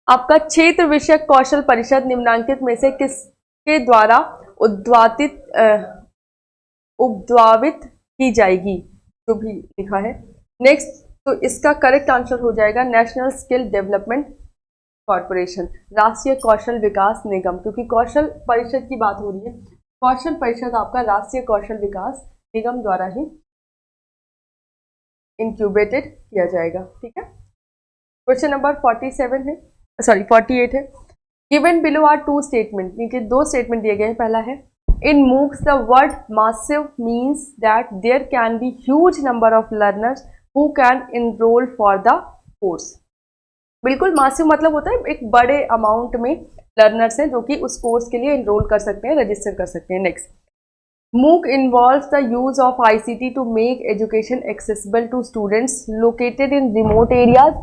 आपका क्षेत्र विषयक कौशल परिषद निम्नांकित में से किसके द्वारा उद्भावित की जाएगी, जो भी लिखा है। नेक्स्ट, तो इसका करेक्ट आंसर हो जाएगा नेशनल स्किल डेवलपमेंट कॉर्पोरेशन, राष्ट्रीय कौशल विकास निगम, क्योंकि कौशल परिषद की बात हो रही है। कौशल परिषद आपका राष्ट्रीय कौशल विकास निगम द्वारा ही इंक्यूबेटेड किया जाएगा। ठीक है। क्वेश्चन नंबर 47 है, सॉरी 48 है। Given below are two statement, नीचे दो स्टेटमेंट दिए गए हैं। पहला है in MOOCs the word massive means that there can be huge number of learners who can enrol for the course. बिल्कुल, मासिव मतलब होता है एक बड़े अमाउंट में लर्नर्स हैं जो कि उस कोर्स के लिए इनरोल कर सकते हैं, रजिस्टर कर सकते हैं। Next, MOOC involves the use of ICT to make education accessible to students located in remote areas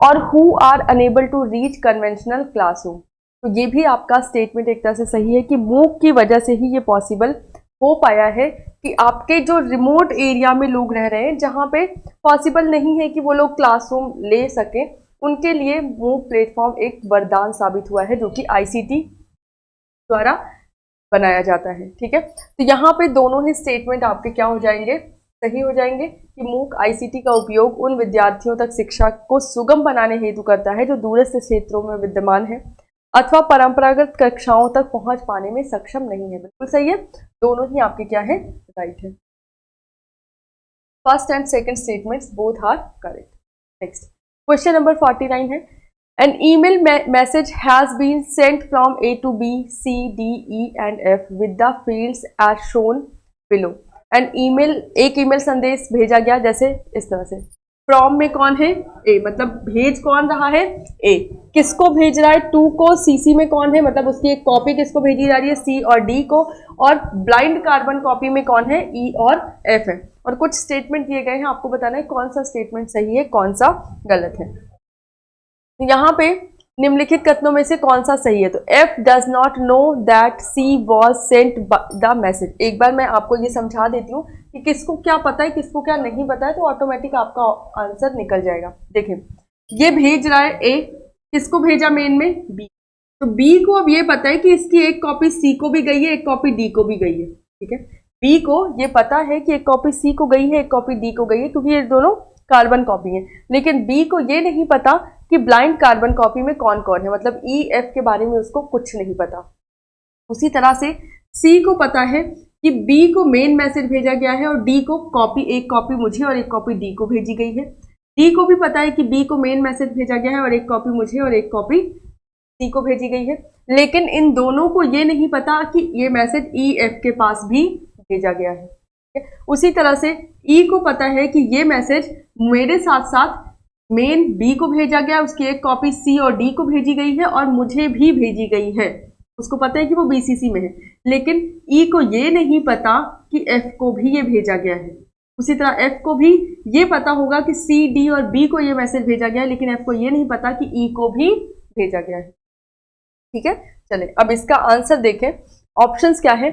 or who are unable to reach conventional classroom। तो ये भी आपका स्टेटमेंट एक तरह से सही है कि MOOC की वजह से ही ये पॉसिबल हो पाया है कि आपके जो रिमोट एरिया में लोग रह रहे हैं, जहाँ पे पॉसिबल नहीं है कि वो लोग क्लासरूम ले सकें, उनके लिए MOOC प्लेटफॉर्म एक वरदान साबित हुआ है, जो कि ICT द्वारा बनाया जाता है। ठीक है, तो यहाँ पे दोनों ही स्टेटमेंट आपके क्या हो जाएंगे, सही हो जाएंगे कि MOOC ICT का उपयोग उन विद्यार्थियों तक शिक्षा को सुगम बनाने हेतु करता है जो दूरस्थ क्षेत्रों में विद्यमान है अथवा परंपरागत कक्षाओं तक पहुंच पाने में सक्षम नहीं है। बिल्कुल सही है, दोनों ही आपके क्या है, राइट है। First and second statements both are correct. Next, question number 49 है An email message has been sent from A to B, C, D, E and F with the fields as shown below. एक email संदेश भेजा गया जैसे इस तरह से। From में कौन है, ए, मतलब भेज कौन रहा है, ए। किसको भेज रहा है, टू को। सीसी में कौन है, मतलब उसकी एक कॉपी किसको भेजी जा रही है, सी और डी को। और ब्लाइंड कार्बन कॉपी में कौन है, ई और एफ है। और कुछ स्टेटमेंट दिए गए हैं, आपको बताना है कौन सा स्टेटमेंट सही है, कौन सा गलत है। यहाँ पे निम्नलिखित कथनों में से कौन सा सही है, तो F does not know that C was sent the message। एक बार मैं आपको ये समझा देती हूँ कि किसको क्या पता है, किसको क्या नहीं पता है, तो ऑटोमेटिक आपका आंसर निकल जाएगा। देखिए, ये भेज रहा है A, किसको भेजा मेन में, B। तो B को अब ये पता है कि इसकी एक कॉपी C को भी गई है, एक कॉपी D को भी गई है। ठीक है, B को ये पता है कि एक कॉपी C को गई है, एक कॉपी D को गई है, क्योंकि ये दोनों कार्बन कॉपी है। लेकिन B को ये नहीं पता कि ब्लाइंड कार्बन कॉपी में कौन कौन है, मतलब E, F के बारे में उसको कुछ नहीं पता। उसी तरह से C को पता है कि B को मेन मैसेज भेजा गया है और D को कॉपी, एक कॉपी मुझे और एक कॉपी D को भेजी गई है। D को भी पता है कि B को मेन मैसेज भेजा गया है और एक कॉपी मुझे और एक कॉपी C को भेजी गई है। लेकिन इन दोनों को ये नहीं पता कि ये मैसेज E, F के पास भी भेजा गया है। उसी तरह से E को पता है कि ये मैसेज मेरे साथ साथ मेन B को भेजा गया, उसकी एक कॉपी C और D को भेजी गई है और मुझे भी भेजी गई है। उसको पता है कि वो BCC में है, लेकिन E को ये नहीं पता कि F को भी ये भेजा गया है। उसी तरह F को भी ये पता होगा कि C, D और B को ये मैसेज भेजा गया है, लेकिन F को ये नहीं पता कि E को भी भेजा गया है। ठीक है, चले अब इसका आंसर देखें। ऑप्शंस क्या है,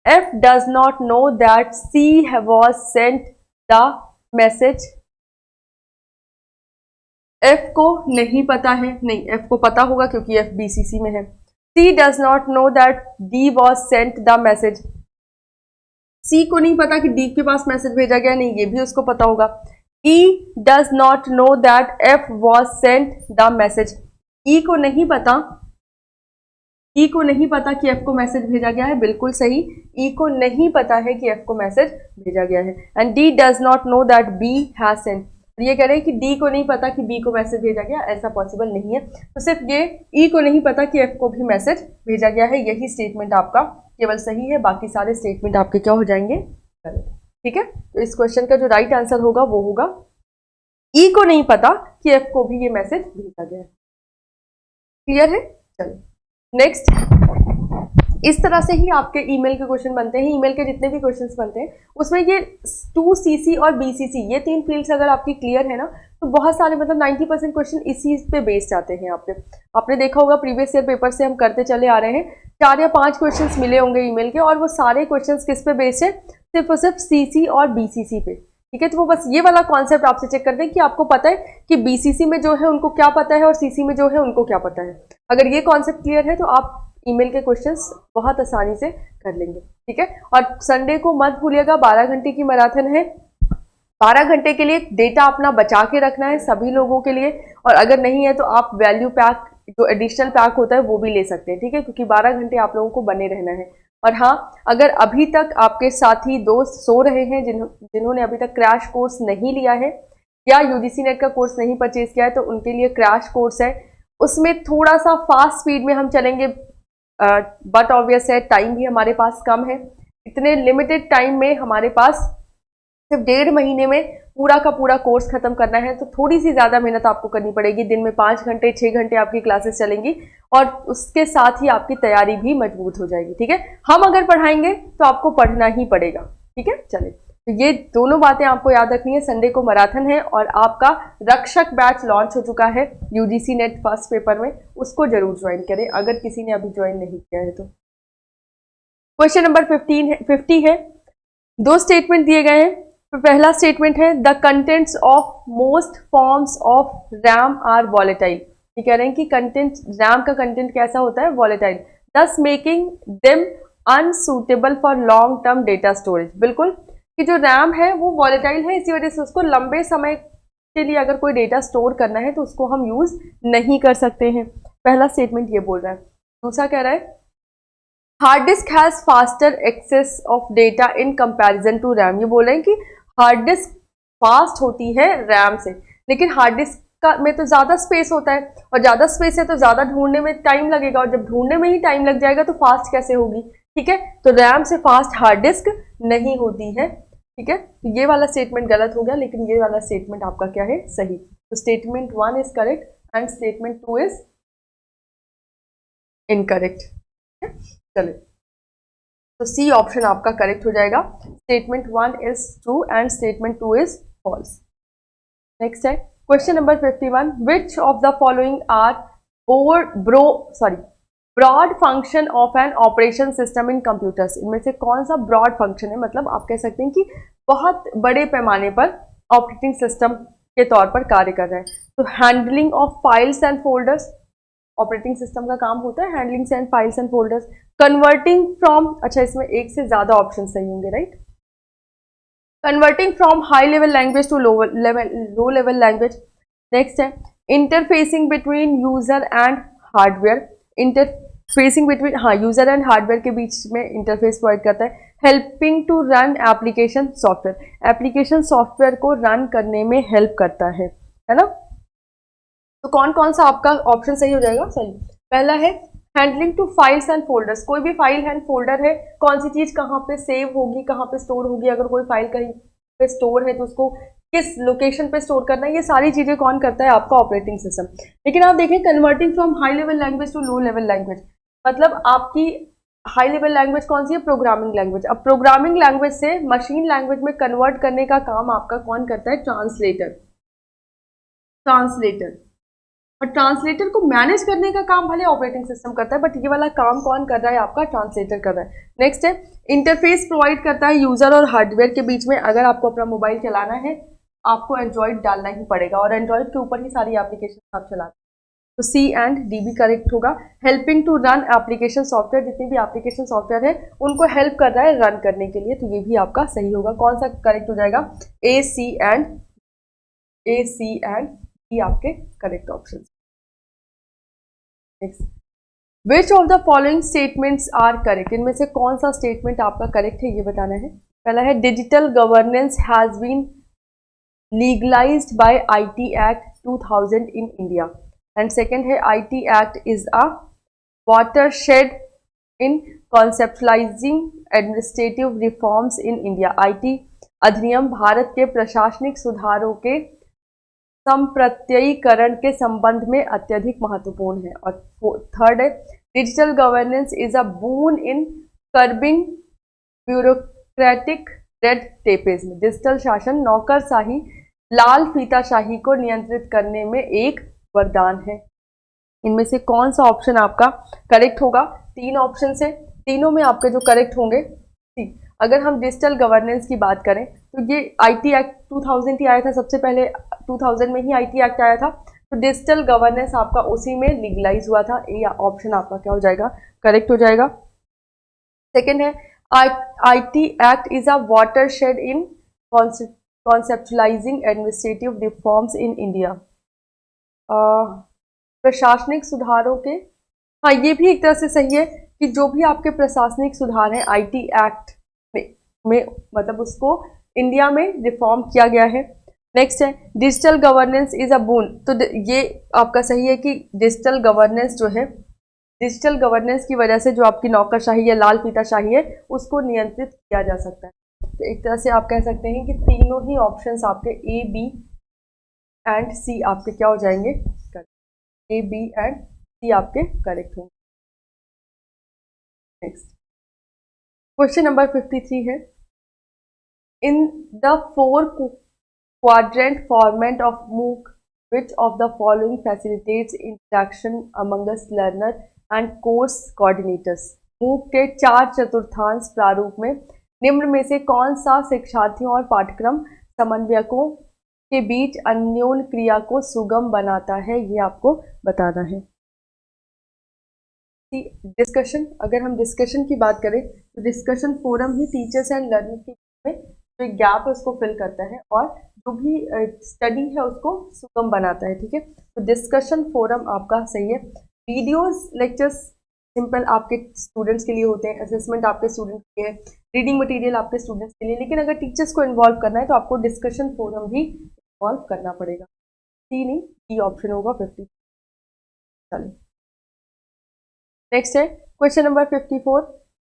F does not know that C was sent the message। F को नहीं पता है, नहीं, F को पता होगा क्योंकि F BCC में है। C does not know that D was sent the message। C को नहीं पता कि D के पास मैसेज भेजा गया, नहीं, ये भी उसको पता होगा। E does not know that F was sent the message। E को नहीं पता, E को नहीं पता कि F को मैसेज भेजा गया है, बिल्कुल सही। E को नहीं पता है कि F को मैसेज भेजा गया है। And D does not know that B has sent। ये कह रहे हैं कि D को नहीं पता कि B को मैसेज भेजा गया, ऐसा पॉसिबल नहीं है। तो सिर्फ ये E को नहीं पता कि F को भी मैसेज भेजा गया है, यही स्टेटमेंट आपका केवल सही है, बाकी सारे स्टेटमेंट आपके क्या हो जाएंगे, गलत। ठीक है, तो इस क्वेश्चन का जो राइट आंसर होगा वो होगा E को नहीं पता कि F को भी ये मैसेज भेजा गया है। क्लियर है, चलो नेक्स्ट। इस तरह से ही आपके ईमेल के क्वेश्चन बनते हैं। ईमेल के जितने भी क्वेश्चंस बनते हैं उसमें ये 2CC और BCC ये तीन फील्ड्स अगर आपकी क्लियर है ना, तो बहुत सारे मतलब 90% क्वेश्चन इसी पे बेस्ड आते हैं आपने देखा होगा प्रीवियस ईयर पेपर से हम करते चले आ रहे हैं, 4 या 5 क्वेश्चंस मिले होंगे ईमेल के, और वो सारे क्वेश्चंस किस पे बेस्ड है, सिर्फ और सिर्फ सीसी और बीसीसी पे। ठीक है, तो वो बस ये वाला कॉन्सेप्ट आपसे चेक कर दें कि आपको पता है कि बीसीसी में जो है उनको क्या पता है और सीसी में जो है उनको क्या पता है। अगर ये कॉन्सेप्ट क्लियर है तो आप ईमेल के क्वेश्चंस बहुत आसानी से कर लेंगे। ठीक है, और संडे को मत भूलिएगा 12 घंटे की मैराथन है, 12 घंटे के लिए डेटा अपना बचा के रखना है सभी लोगों के लिए, और अगर नहीं है तो आप वैल्यू पैक जो एडिशनल पैक होता है वो भी ले सकते हैं। ठीक है, क्योंकि 12 घंटे आप लोगों को बने रहना है। और हाँ, अगर अभी तक आपके साथी दोस्त सो रहे हैं जिन्होंने अभी तक क्रैश कोर्स नहीं लिया है या यूजीसी नेट का कोर्स नहीं परचेज किया है, तो उनके लिए क्रैश कोर्स है, उसमें थोड़ा सा फास्ट स्पीड में हम चलेंगे, बट ऑब्वियस है टाइम भी हमारे पास कम है। इतने लिमिटेड टाइम में हमारे पास सिर्फ 1.5 महीने में पूरा का पूरा कोर्स खत्म करना है, तो थोड़ी सी ज़्यादा मेहनत आपको करनी पड़ेगी। दिन में 5 घंटे 6 घंटे आपकी क्लासेस चलेंगी और उसके साथ ही आपकी तैयारी भी मजबूत हो जाएगी। ठीक है, हम अगर पढ़ाएंगे तो आपको पढ़ना ही पड़ेगा। ठीक है, चलिए, तो ये दोनों बातें आपको याद रखनी है। संडे को मैराथन है और आपका रक्षक बैच लॉन्च हो चुका है यूजीसी नेट फर्स्ट पेपर में, उसको जरूर ज्वाइन करें अगर किसी ने अभी ज्वाइन नहीं किया है तो। क्वेश्चन नंबर 50 है, 2 स्टेटमेंट दिए गए हैं। तो पहला स्टेटमेंट है the contents of most forms of RAM are volatile. ये कह रहे हैं कि कंटेंट, रैम का कंटेंट कैसा होता है, वॉलेटाइल, दस making them unsuitable for long term data storage. बिल्कुल, कि जो रैम है वो वॉलेटाइल है, इसी वजह से उसको लंबे समय के लिए अगर कोई डेटा स्टोर करना है तो उसको हम यूज नहीं कर सकते हैं। पहला स्टेटमेंट ये बोल रहा है। दूसरा कह रहा है hard disk has faster access of data in comparison to RAM. ये बोल रहे हैं कि हार्ड डिस्क फास्ट होती है रैम से, लेकिन हार्ड डिस्क का में तो ज़्यादा स्पेस होता है, और ज़्यादा स्पेस है तो ज़्यादा ढूंढने में टाइम लगेगा, और जब ढूंढने में ही टाइम लग जाएगा तो फास्ट कैसे होगी। ठीक है, तो रैम से फास्ट हार्ड डिस्क नहीं होती है। ठीक है, तो ये वाला स्टेटमेंट गलत हो गया, लेकिन ये वाला स्टेटमेंट आपका क्या है, सही। तो statement 1 is correct and statement 2 is incorrect. चलिए, तो सी ऑप्शन आपका करेक्ट हो जाएगा। Statement 1 is true and statement 2 is false. Next है question number 51, which of the following are broad function of an operation system in computers. इनमें से कौन सा ब्रॉड फंक्शन है, मतलब आप कह सकते हैं कि बहुत बड़े पैमाने पर ऑपरेटिंग सिस्टम के तौर पर कार्य कर रहा है। तो handling of files and folders, operating system का काम होता है handling and files and folders. Converting from, अच्छा इसमें एक से ज्यादा ऑप्शन सही होंगे, right. Converting from high level language to low level language. Next है interfacing between user and hardware, interfacing between, हाँ, यूजर एंड हार्डवेयर के बीच में इंटरफेस प्रोवाइड करता है। Helping to run application software, application software को रन करने में हेल्प करता है ना। तो कौन कौन सा आपका ऑप्शन सही हो जाएगा, सही। पहला है handling to files and folders, कोई भी फाइल एंड फोल्डर है, कौन सी चीज कहाँ पे सेव होगी, कहाँ पे स्टोर होगी, अगर कोई फाइल कहीं पे स्टोर है तो उसको किस लोकेशन पे स्टोर करना है, ये सारी चीजें कौन करता है, आपका ऑपरेटिंग सिस्टम। लेकिन आप देखें converting from high level language to low level language, मतलब आपकी हाई लेवल लैंग्वेज कौन सी है, प्रोग्रामिंग लैंग्वेज। अब प्रोग्रामिंग लैंग्वेज से मशीन लैंग्वेज में कन्वर्ट करने का काम आपका कौन करता है, ट्रांसलेटर। और ट्रांसलेटर को मैनेज करने का काम भले ऑपरेटिंग सिस्टम करता है, बट ये वाला काम कौन कर रहा है, आपका ट्रांसलेटर कर रहा है। नेक्स्ट है इंटरफेस प्रोवाइड करता है यूजर और हार्डवेयर के बीच में। अगर आपको अपना मोबाइल चलाना है आपको एंड्रॉइड डालना ही पड़ेगा, और एंड्रॉइड के ऊपर ही सारी एप्लीकेशन आप चलाते हैं, तो सी एंड डी भी करेक्ट होगा। Helping to run application software, जितने भी एप्लीकेशन सॉफ्टवेयर है उनको हेल्प कर रहा है रन करने के लिए, तो ये भी आपका सही होगा। कौन सा करेक्ट हो जाएगा, ए सी एंड डी आपके correct option. Next, which of the following statements are correct, इनमें से कौन सा स्टेटमेंट आपका करेक्ट है ये बताना है। पहला है digital governance has been legalised by IT Act 2000 in India, and second है IT Act is a watershed in conceptualising administrative reforms in India. IT अधिनियम भारत के प्रशासनिक सुधारों के संप्रत्ययीकरण के संबंध में अत्यधिक महत्वपूर्ण है। और थर्ड है digital governance is a boon in curbing bureaucratic red tapeage. Digital शासन नौकरशाही लाल फीताशाही को नियंत्रित करने में एक वरदान है। इनमें से कौन सा ऑप्शन आपका करेक्ट होगा? 3 ऑप्शन है, तीनों में आपके जो करेक्ट होंगे। अगर हम डिजिटल गवर्नेंस की बात करें तो ये आईटी एक्ट 2000 ही आया था, सबसे पहले 2000 में ही आईटी एक्ट आया था, तो डिजिटल गवर्नेंस आपका उसी में लीगलाइज हुआ था। ये ऑप्शन आपका क्या हो जाएगा? करेक्ट हो जाएगा। सेकेंड है, IT act is a watershed in conceptualising administrative reforms in India. प्रशासनिक सुधारों के, हाँ ये भी एक तरह से सही है कि जो भी आपके प्रशासनिक सुधार हैं आईटी एक्ट में मतलब उसको इंडिया में रिफॉर्म किया गया है। नेक्स्ट है, डिजिटल गवर्नेंस इज अ बून, तो ये आपका सही है कि डिजिटल गवर्नेंस जो है, डिजिटल गवर्नेंस की वजह से जो आपकी नौकरशाही या लाल फीताशाही है उसको नियंत्रित किया जा सकता है। तो एक तरह से आप कह सकते हैं कि तीनों ही ऑप्शंस आपके ए, बी एंड सी आपके क्या हो जाएंगे? ए, बी एंड सी आपके करेक्ट होंगे। नेक्स्ट क्वेश्चन नंबर 53 है, in the 4 quadrant format of MOOC, which of the following facilitates interaction amongst learner and course coordinators? MOOC के 4 चतुर्थांश प्रारूप में निम्न में से कौन सा शिक्षार्थियों और पाठ्यक्रम समन्वयकों के बीच अन्योन्य क्रिया को सुगम बनाता है? ये आपको बताना है। डिस्कशन, अगर हम डिस्कशन की बात करें तो discussion forum he teachers and learners के बीच में जो गैप है उसको फिल करता है और जो भी स्टडी है उसको सुगम बनाता है। ठीक है, तो डिस्कशन फोरम आपका सही है। वीडियोस लेक्चर्स सिंपल आपके स्टूडेंट्स के लिए होते हैं, असेसमेंट आपके स्टूडेंट्स के लिए, रीडिंग मटेरियल आपके स्टूडेंट्स के लिए, लेकिन अगर टीचर्स को इन्वॉल्व करना है तो आपको डिस्कशन फोरम भी इन्वॉल्व करना पड़ेगा। सी नहीं, डी ऑप्शन होगा 50। चलिए नेक्स्ट है क्वेश्चन नंबर 54।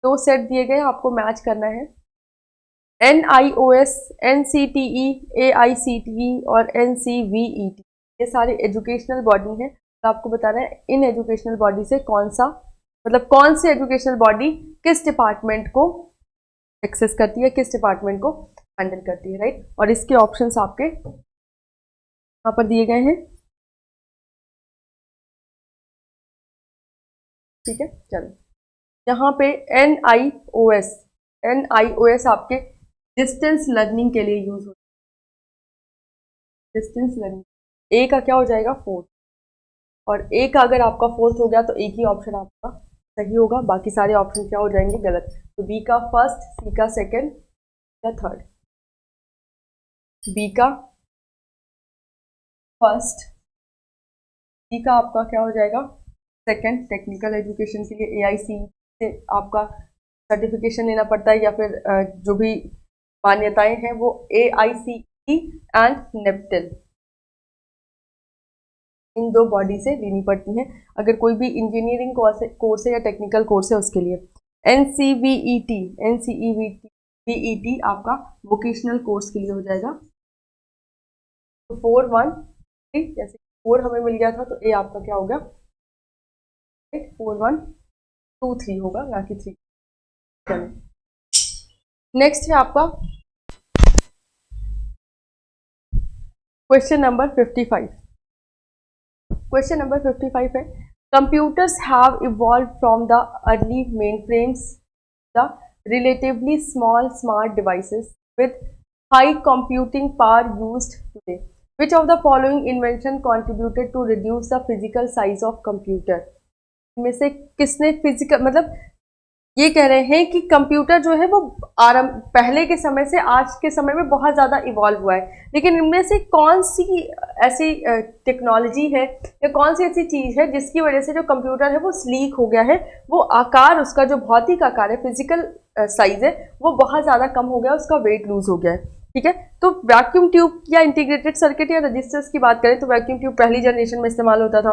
2 सेट दिए गए, आपको मैच करना है। NIOS, NCTE, AICTE और NCVET ये सारे एजुकेशनल बॉडी हैं। तो आपको बताना है इन एजुकेशनल बॉडी से कौन सा, मतलब कौन सी एजुकेशनल बॉडी किस डिपार्टमेंट को एक्सेस करती है, किस डिपार्टमेंट को हैंडल करती है, राइट। और इसके ऑप्शंस आपके यहाँ पर दिए गए हैं। ठीक है, चलो यहाँ पे NIOS आपके डिस्टेंस लर्निंग के लिए यूज होता है। डिस्टेंस लर्निंग ए का क्या हो जाएगा? 4th, और ए का अगर आपका 4th हो गया तो एक ही ऑप्शन आपका सही होगा, बाकी सारे ऑप्शन क्या हो जाएंगे? गलत। तो बी का 1st, सी का 2nd या 3rd। बी का 1st, सी का आपका क्या हो जाएगा? 2nd। टेक्निकल एजुकेशन के लिए AIC से आपका सर्टिफिकेशन लेना पड़ता है या फिर जो भी मान्यताएं हैं वो AICTE and NAPTEL, in 2 body से लेनी पड़ती हैं अगर कोई भी इंजीनियरिंग कोर्स है या टेक्निकल कोर्स है उसके लिए। NCVET आपका वोकेशनल कोर्स के लिए हो जाएगा। तो 4, 1, 3, जैसे 4 हमें मिल गया था तो ए आपका क्या होगा? 4, 1, 2, 3 होगा, ना कि 3। चलो नेक्स्ट है आपका क्वेश्चन नंबर 55। क्वेश्चन नंबर 55 है, computers have evolve from the early mainframes the relatively small smart devices with high computing power used today, which of the following invention contributed to reduce the physical size of computer? इनमें से किसने physical, मतलब ये कह रहे हैं कि computer जो है वो पहले के समय से आज के समय में बहुत ज़्यादा इवॉल्व हुआ है, लेकिन इनमें से कौन सी ऐसी टेक्नोलॉजी है या कौन सी ऐसी चीज़ है जिसकी वजह से जो कंप्यूटर है वो स्लीक हो गया है, वो आकार, उसका जो भौतिक आकार है, फिजिकल साइज है, वो बहुत ज़्यादा कम हो गया, उसका वेट लूज हो गया है। ठीक है, तो वैक्यूम ट्यूब या इंटीग्रेटेड सर्किट या रजिस्टर्स की बात करें तो वैक्यूम ट्यूब पहली जनरेशन में इस्तेमाल होता था,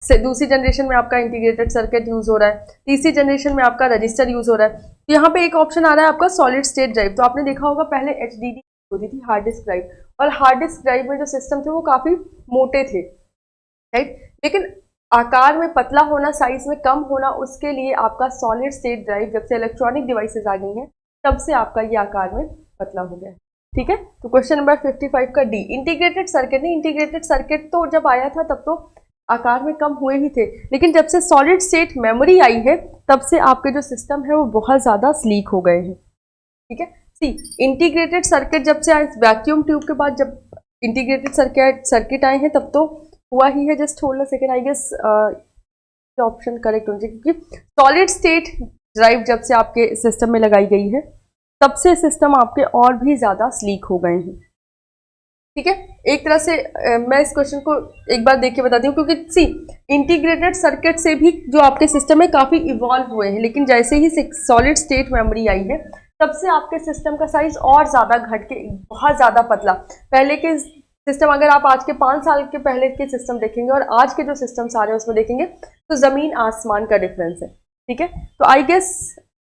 दूसरी जनरेशन में आपका इंटीग्रेटेड सर्किट यूज हो रहा है, तीसरी जनरेशन में आपका रजिस्टर यूज हो रहा है। तो यहाँ पे एक ऑप्शन आ रहा है आपका सॉलिड स्टेट ड्राइव। तो आपने देखा होगा पहले HDD होती थी, हार्ड डिस्क ड्राइव, और हार्ड डिस्क ड्राइव में जो सिस्टम थे वो काफी मोटे थे, राइट, लेकिन आकार में पतला होना, साइज में कम होना, उसके लिए आपका सॉलिड स्टेट ड्राइव, जब से इलेक्ट्रॉनिक डिवाइसेज आ गई हैं तब से आपका ये आकार में पतला हो गया है। ठीक है। तो क्वेश्चन नंबर 55 का डी, इंटीग्रेटेड सर्किट। नहीं, इंटीग्रेटेड सर्किट तो जब आया था तब तो आकार में कम हुए ही थे, लेकिन जब से सॉलिड स्टेट मेमोरी आई है तब से आपके जो सिस्टम है वो बहुत ज़्यादा स्लीक हो गए हैं। ठीक है। सी, इंटीग्रेटेड सर्किट जब से आए, वैक्यूम ट्यूब के बाद जब इंटीग्रेटेड सर्किट आए हैं तब तो हुआ ही है। Just hold a second, I guess option correct होना चाहिए, क्योंकि सॉलिड स्टेट ड्राइव जब से आपके सिस्टम में लगाई गई है तब से सिस्टम आपके और भी ज़्यादा स्लीक हो गए हैं। ठीक है। एक तरह से मैं इस क्वेश्चन को एक बार देख के बताती हूँ, क्योंकि सी, इंटीग्रेटेड सर्किट से भी जो आपके सिस्टम में काफ़ी इवॉल्व हुए हैं, लेकिन जैसे ही सॉलिड स्टेट मेमोरी आई है तब से आपके सिस्टम का साइज और ज़्यादा घट के बहुत ज़्यादा पतला। पहले के सिस्टम, अगर आप आज के 5 साल के पहले के सिस्टम देखेंगे और आज के जो सिस्टम्स आ रहे हैं उसमें देखेंगे तो ज़मीन आसमान का डिफरेंस है। ठीक है। तो I guess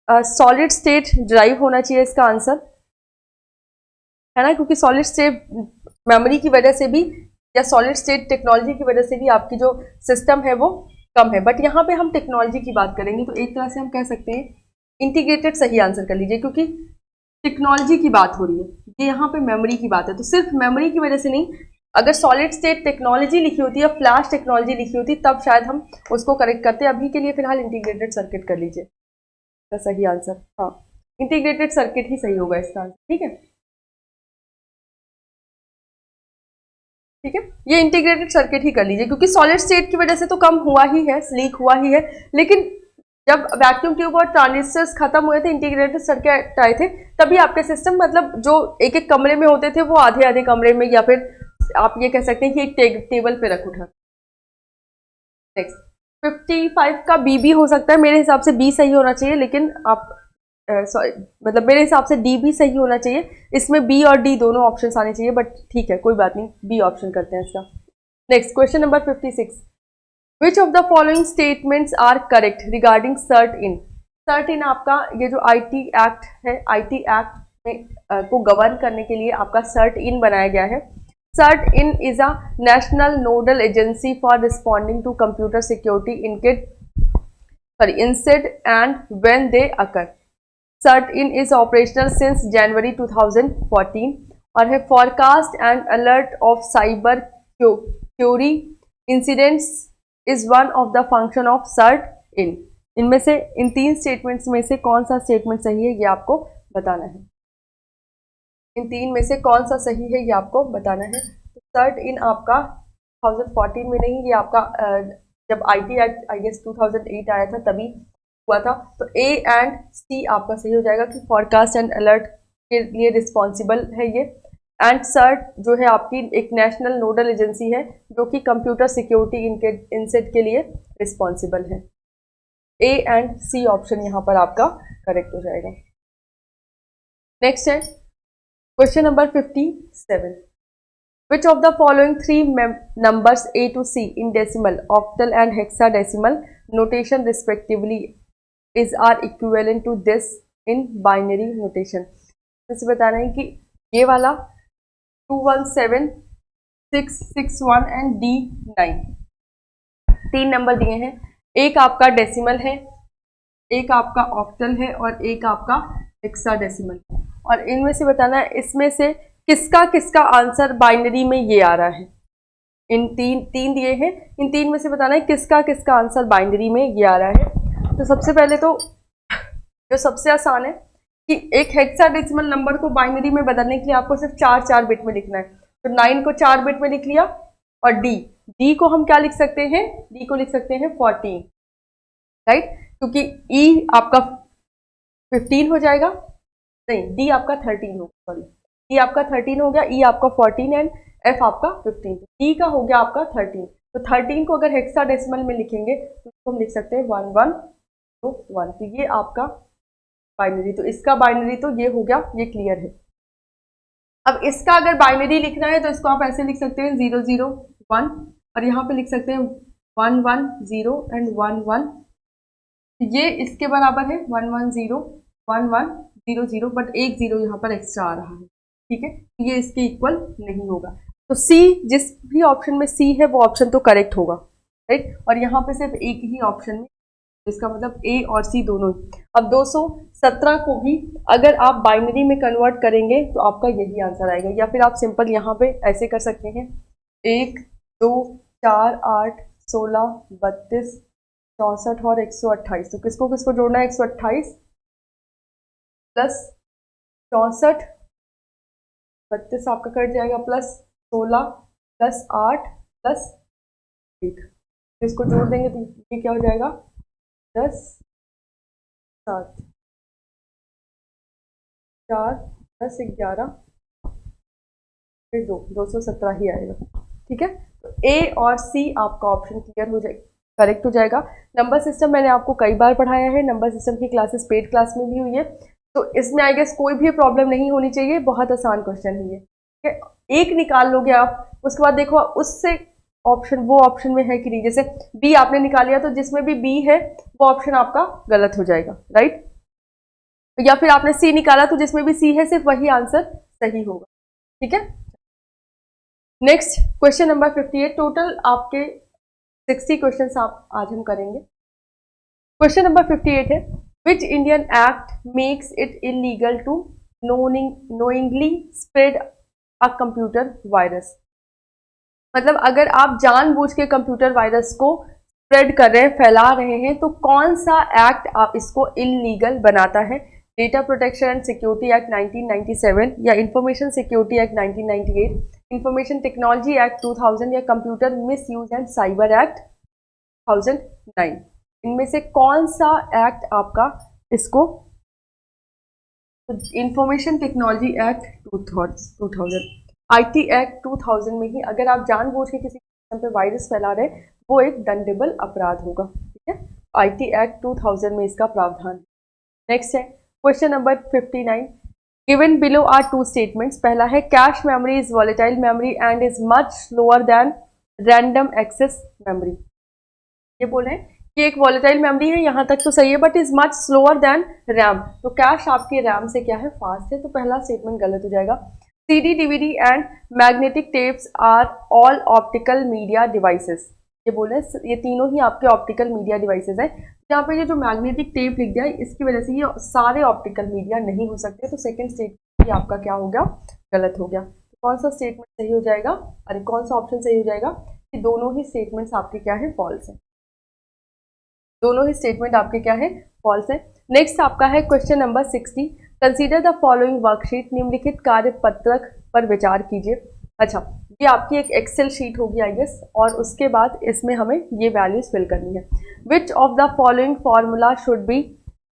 solid state drive होना चाहिए इसका आंसर, है ना, क्योंकि सॉलिड स्टेट मेमोरी की वजह से भी या सॉलिड स्टेट टेक्नोलॉजी की वजह से भी आपकी जो सिस्टम है वो कम है। बट यहाँ पे हम टेक्नोलॉजी की बात करेंगे तो एक तरह से हम कह सकते हैं इंटीग्रेटेड सही आंसर कर लीजिए, क्योंकि टेक्नोलॉजी की बात हो रही है, ये यहाँ पे मेमोरी की बात है। तो सिर्फ मेमोरी की वजह से नहीं, अगर सॉलिड स्टेट टेक्नोलॉजी लिखी होती या फ्लैश टेक्नोलॉजी लिखी होती तब शायद हम उसको करेक्ट करते। अभी के लिए फिलहाल इंटीग्रेटेड सर्किट कर लीजिए, तो सही आंसर, हाँ, इंटीग्रेटेड सर्किट ही सही होगा इसका आंसर। ठीक है, ठीक है, ये इंटीग्रेटेड सर्किट ही कर लीजिए, क्योंकि सॉलिड स्टेट की वजह से तो कम हुआ ही है, लीक हुआ ही है, लेकिन जब वैक्यूम ट्यूब और ट्रांजिस्टर्स खत्म हुए थे, इंटीग्रेटेड सर्किट आए थे, तभी आपके सिस्टम, मतलब जो एक एक कमरे में होते थे वो आधे आधे कमरे में, या फिर आप ये कह सकते हैं कि एक टेबल पे रख उठा। नेक्स्ट 55 का बी भी हो सकता है, मेरे हिसाब से बी सही होना चाहिए, लेकिन आप सॉरी मतलब मेरे हिसाब से डी भी सही होना चाहिए। इसमें बी और डी दोनों ऑप्शन आने चाहिए, बट ठीक है, कोई बात नहीं, बी ऑप्शन करते हैं इसका। Next question number 56, which of the following statements are correct regarding CERT in. CERT in आपका ये जो आईटी एक्ट है, आईटी एक्ट में को गवर्न करने के लिए आपका सर्ट इन बनाया गया है। CERT in is a national nodal agency for responding to computer security incidents when they occur. CERT-in is operational since January 2014 और है forecast and alert of cyber security incidents is one of the function of CERT-in। इनमें से इन तीन statements में से कौन सा statement सही है ये आपको बताना है। इन तीन में से कौन सा सही है ये आपको बताना है। तो CERT-in आपका 2014 में नहीं, ये आपका जब IT एक्ट आई गेस 2008 आया था तभी हुआ था। तो ए एंड सी आपका सही हो जाएगा कि फॉरकास्ट एंड अलर्ट के लिए रिस्पॉन्सिबल है ये। एंड सर्ट जो है आपकी एक नेशनल नोडल एजेंसी है जो कि कंप्यूटर सिक्योरिटी इंसिड के लिए रिस्पॉन्सिबल है। ए एंड सी ऑप्शन यहाँ पर आपका करेक्ट हो जाएगा। नेक्स्ट है question number 57, which of the following three numbers A to C in decimal, octal and hexadecimal notation respectively is are equivalent to this in binary notation। जैसे बताना है कि ये वाला 217661 एंड D9 तीन नंबर दिए हैं, एक आपका डेसिमल है, एक आपका ऑक्टल है और एक आपका हेक्साडेसिमल। और इनमें से बताना है इसमें से किसका किसका आंसर बाइनरी में ये आ रहा है। इन तीन दिए हैं, इन तीन में से बताना है किसका किसका आंसर बाइनरी में ये आ रहा है। तो सबसे पहले तो जो सबसे आसान है कि एक हेक्साडेसिमल नंबर को बाइनरी में बदलने के लिए आपको सिर्फ 4 बिट में लिखना है। तो 9 को 4 बिट में लिख लिया, और डी को हम क्या लिख सकते हैं, डी को लिख सकते हैं 14, राइट, क्योंकि ई आपका 15 हो जाएगा, नहीं डी आपका 13 होगा, सॉरी डी आपका 13 हो गया, ई आपका 14 एंड एफ आपका 15। डी का हो गया आपका 13। तो 13 को अगर हेक्साडेसिमल में लिखेंगे तो हम लिख सकते हैं 1101। तो ये आपका बाइनरी, तो इसका बाइनरी तो ये हो गया, ये क्लियर है। अब इसका अगर बाइनरी लिखना है तो इसको आप ऐसे लिख सकते हैं 001, और यहाँ पे लिख सकते हैं 110 एंड 11। ये इसके बराबर है 110 बट एक जीरो यहाँ पर एक्स्ट्रा आ रहा है, ठीक है, ये इसके इक्वल नहीं होगा। तो सी, जिस भी ऑप्शन में सी है वो ऑप्शन तो करेक्ट होगा, राइट। और यहाँ पे सिर्फ एक ही ऑप्शन में इसका मतलब ए और सी दोनों। अब 217 को भी अगर आप बाइनरी में कन्वर्ट करेंगे तो आपका यही आंसर आएगा, या फिर आप सिंपल यहाँ पे ऐसे कर सकते हैं 1 2 4 8 16 32 64 और 128। तो किसको किसको जोड़ना है, 128 प्लस 64, 32 आपका कट जाएगा, प्लस 16 प्लस 8 प्लस 1, इसको जोड़ देंगे तो ये क्या हो जाएगा 10 7 4 10 11 फिर 217 ही आएगा। ठीक है, तो ए और सी आपका ऑप्शन क्लियर हो जाएगा, करेक्ट हो जाएगा। नंबर सिस्टम मैंने आपको कई बार पढ़ाया है, नंबर सिस्टम की क्लासेस पेड क्लास में भी हुई है, तो इसमें आई गेस कोई भी प्रॉब्लम नहीं होनी चाहिए, बहुत आसान क्वेश्चन है ये। ठीक है, एक निकाल लोगे आप, उसके बाद देखो उससे ऑप्शन वो ऑप्शन में है कि नहीं, जैसे बी आपने निकाल लिया तो जिसमें भी बी है वो ऑप्शन आपका गलत हो जाएगा, राइट। या फिर आपने सी निकाला तो जिसमें भी सी है सिर्फ वही आंसर सही होगा। ठीक है, नेक्स्ट क्वेश्चन नंबर 58। टोटल आपके 60 क्वेश्चन आप आज हम करेंगे। क्वेश्चन नंबर 58 है, which Indian act makes it illegal to knowingly spread a computer virus. मतलब अगर आप जानबूझ के कंप्यूटर वायरस को स्प्रेड कर रहे हैं, फैला रहे हैं, तो कौन सा एक्ट आप इसको इलीगल बनाता है। Data protection and security act 1997, या information security act 1998, information technology act 2000, या computer miss use and cyber act 2009। इनमें से कौन सा एक्ट आपका इसको, information technology act 2000, IT act 2000 में ही अगर आप जानबूझ के किसी सिस्टम पे वायरस फैला रहे हैं वो एक दंडेबल अपराध होगा। ठीक है, आईटी एक्ट 2000 में इसका प्रावधान। नेक्स्ट है question number 59। Given below are two statements. पहला है cache memory is volatile memory and is much slower than random access memory. ये बोल रहे हैं कि एक वॉलेटाइल मेमोरी है, यहाँ तक तो सही है, but is much slower then RAM. तो कैश आपके रैम से क्या है, फास्ट है, तो पहला स्टेटमेंट गलत हो जाएगा। CD, DVD and magnetic tapes are all optical media devices. ये बोले ये तीनों ही आपके ऑप्टिकल मीडिया डिवाइसेस हैं। यहाँ पे ये जो मैग्नेटिक टेप लिख दिया है इसकी वजह से ये सारे ऑप्टिकल मीडिया नहीं हो सकते, तो सेकंड स्टेटमेंट आपका क्या हो गया, गलत हो गया। तो कौन सा स्टेटमेंट सही हो जाएगा, अरे कौन सा ऑप्शन सही हो जाएगा कि दोनों ही स्टेटमेंट्स आपके क्या है, फॉल्स है। दोनों ही स्टेटमेंट आपके क्या है, फॉल्स है। नेक्स्ट आपका है question number 60। Consider the following worksheet. निम्नलिखित कार्य पत्रक पर विचार कीजिए। अच्छा, ये आपकी एक एक्सेल शीट होगी आई गेस, और उसके बाद इसमें हमें ये वैल्यूज फिल करनी है। Which of the following formula should be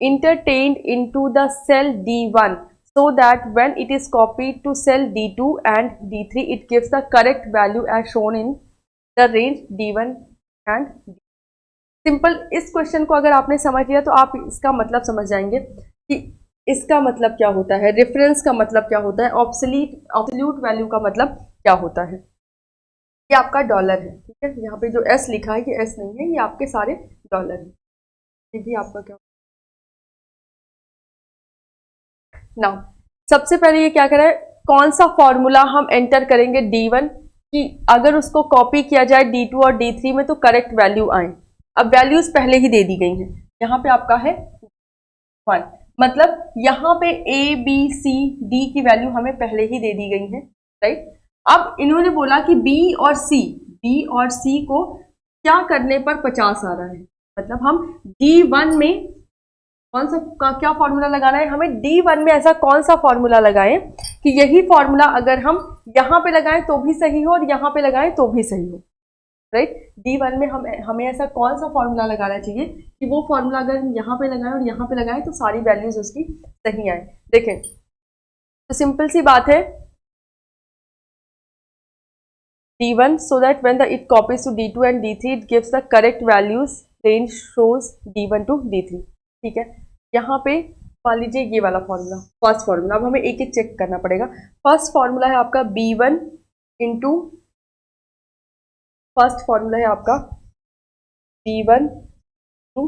entered into the cell D1 so that when it is copied to cell D2 and D3 it gives the correct value as shown in the range D1 and D। Simple, इस question को अगर आपने समझ लिया तो आप इसका मतलब समझ जाएंगे कि इसका मतलब क्या होता है, रेफरेंस का मतलब क्या होता है, ऑब्सोल्यूट वैल्यू का मतलब क्या होता है। ये आपका डॉलर है, ठीक है, यहाँ पे जो एस लिखा है ये एस नहीं है, ये आपके सारे डॉलर है। ये भी आपका क्या ना, सबसे पहले ये क्या करा है, कौन सा फॉर्मूला हम एंटर करेंगे D1 कि अगर उसको कॉपी किया जाए D2 और D3 में तो करेक्ट वैल्यू आए। अब वैल्यूज पहले ही दे दी गई हैं, यहाँ पे आपका है 1, मतलब यहाँ पे A B C D की वैल्यू हमें पहले ही दे दी गई है, राइट। अब इन्होंने बोला कि B और C को क्या करने पर 50 आ रहा है, मतलब हम D1 में कौन सा क्या फॉर्मूला लगाना है, हमें D1 में ऐसा कौन सा फॉर्मूला लगाएं कि यही फॉर्मूला अगर हम यहाँ पे लगाएं तो भी सही हो और यहाँ पे लगाएं तो भी सही हो, राइट। D1 में हमें ऐसा कौन सा फॉर्मूला लगाना चाहिए कि वो फॉर्मूला अगर हम यहाँ पे लगाएं और यहाँ पे लगाएं तो सारी वैल्यूज उसकी सही आए। देखें तो सिंपल सी बात है, D1 so that when it copies to D2 and D3 it gives the correct values, range shows D1 to D3। ठीक है, यहाँ पे मान लीजिए ये वाला फॉर्मूला, फर्स्ट फॉर्मूला, अब हमें एक एक चेक करना पड़ेगा। फर्स्ट फॉर्मूला है आपका B1 इंटू, फर्स्ट फॉर्मूला है आपका B1 टू,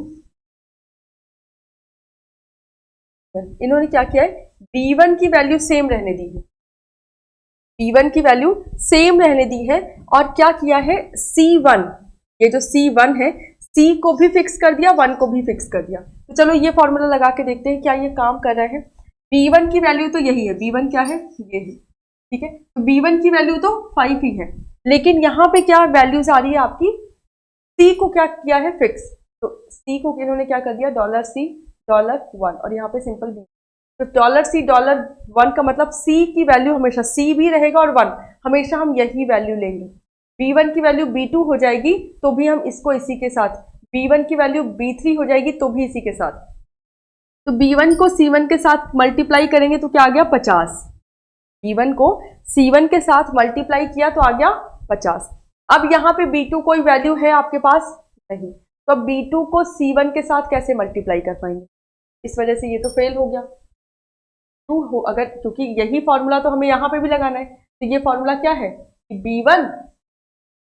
इन्होंने क्या किया है, B1 की वैल्यू सेम रहने दी है, B1 की वैल्यू सेम रहने दी है, और क्या किया है C1, ये जो C1 है C को भी फिक्स कर दिया, 1 को भी फिक्स कर दिया। तो चलो ये फॉर्मूला लगा के देखते हैं क्या ये काम कर रहा है। B1 की वैल्यू तो यही है, B1 क्या है, ये है, ठीक है। तो B1 की वैल्यू तो 5 ही है, लेकिन यहाँ पे क्या वैल्यूज आ रही है आपकी, C को क्या किया है फिक्स, तो C को इन्होंने क्या कर दिया $C $1 और यहाँ पे सिंपल B। तो $C $1 का मतलब C की वैल्यू हमेशा C भी रहेगा और 1 हमेशा हम यही वैल्यू लेंगे। B1 की वैल्यू B2 हो जाएगी तो भी हम इसको इसी के साथ, B1 की वैल्यू B3 हो जाएगी तो भी इसी के साथ। तो B1 को C1 के साथ मल्टीप्लाई करेंगे तो क्या आ गया 50। B1 को C1 के साथ मल्टीप्लाई किया तो आ गया 50। अब यहाँ पे B2 कोई वैल्यू है आपके पास नहीं, तो अब B2 को C1 के साथ कैसे मल्टीप्लाई कर पाएंगे, इस वजह से ये तो फेल हो गया। तो हो अगर, क्योंकि यही फॉर्मूला तो हमें यहाँ पे भी लगाना है, तो ये फॉर्मूला क्या है कि B1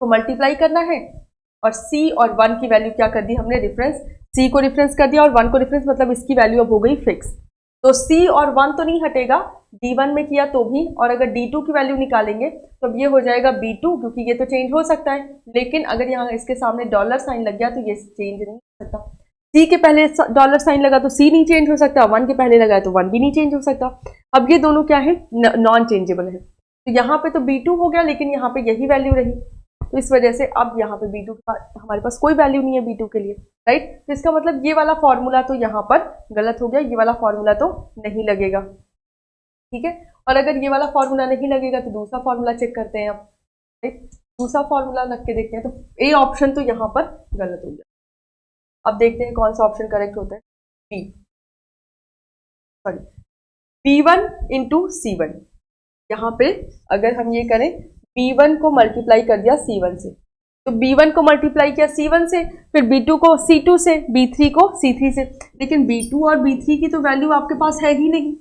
को मल्टीप्लाई करना है और C और 1 की वैल्यू क्या कर दी हमने, रेफरेंस, C को रेफरेंस कर दिया और 1 को रेफरेंस, मतलब इसकी वैल्यू अब हो गई फिक्स। तो C और 1 तो नहीं हटेगा, D1 में किया तो भी, और अगर D2 की वैल्यू निकालेंगे तो अब ये हो जाएगा B2, क्योंकि ये तो चेंज हो सकता है, लेकिन अगर यहाँ इसके सामने डॉलर साइन लग गया तो ये चेंज नहीं हो सकता। C के पहले डॉलर साइन लगा तो C नहीं चेंज हो सकता, 1 के पहले लगा तो 1 भी नहीं चेंज हो सकता। अब ये दोनों क्या है, नॉन चेंजेबल है। तो यहाँ पे तो B2 हो गया, लेकिन यहाँ पे यही वैल्यू रही, तो इस वजह से अब यहाँ पे B2 हमारे पास कोई वैल्यू नहीं है B2 के लिए, राइट। तो इसका मतलब ये वाला फॉर्मूला तो यहाँ पर गलत हो गया, ये वाला फॉर्मूला तो नहीं लगेगा, ठीक है। और अगर ये वाला फॉर्मूला नहीं लगेगा तो दूसरा फॉर्मूला चेक करते हैं अब, राइट। दूसरा फॉर्मूला लग के देखते हैं, तो A ऑप्शन तो यहाँ पर गलत हो गया। अब देखते हैं कौन सा ऑप्शन करेक्ट होता है, B1 इंटू C1। यहाँ पे अगर हम ये करें, B1 को मल्टीप्लाई कर दिया C1 से, तो B1 को मल्टीप्लाई किया C1 से, फिर B2 को C2 से, B3 को C3 से, लेकिन B2 और B3 की तो वैल्यू आपके पास है ही नहीं,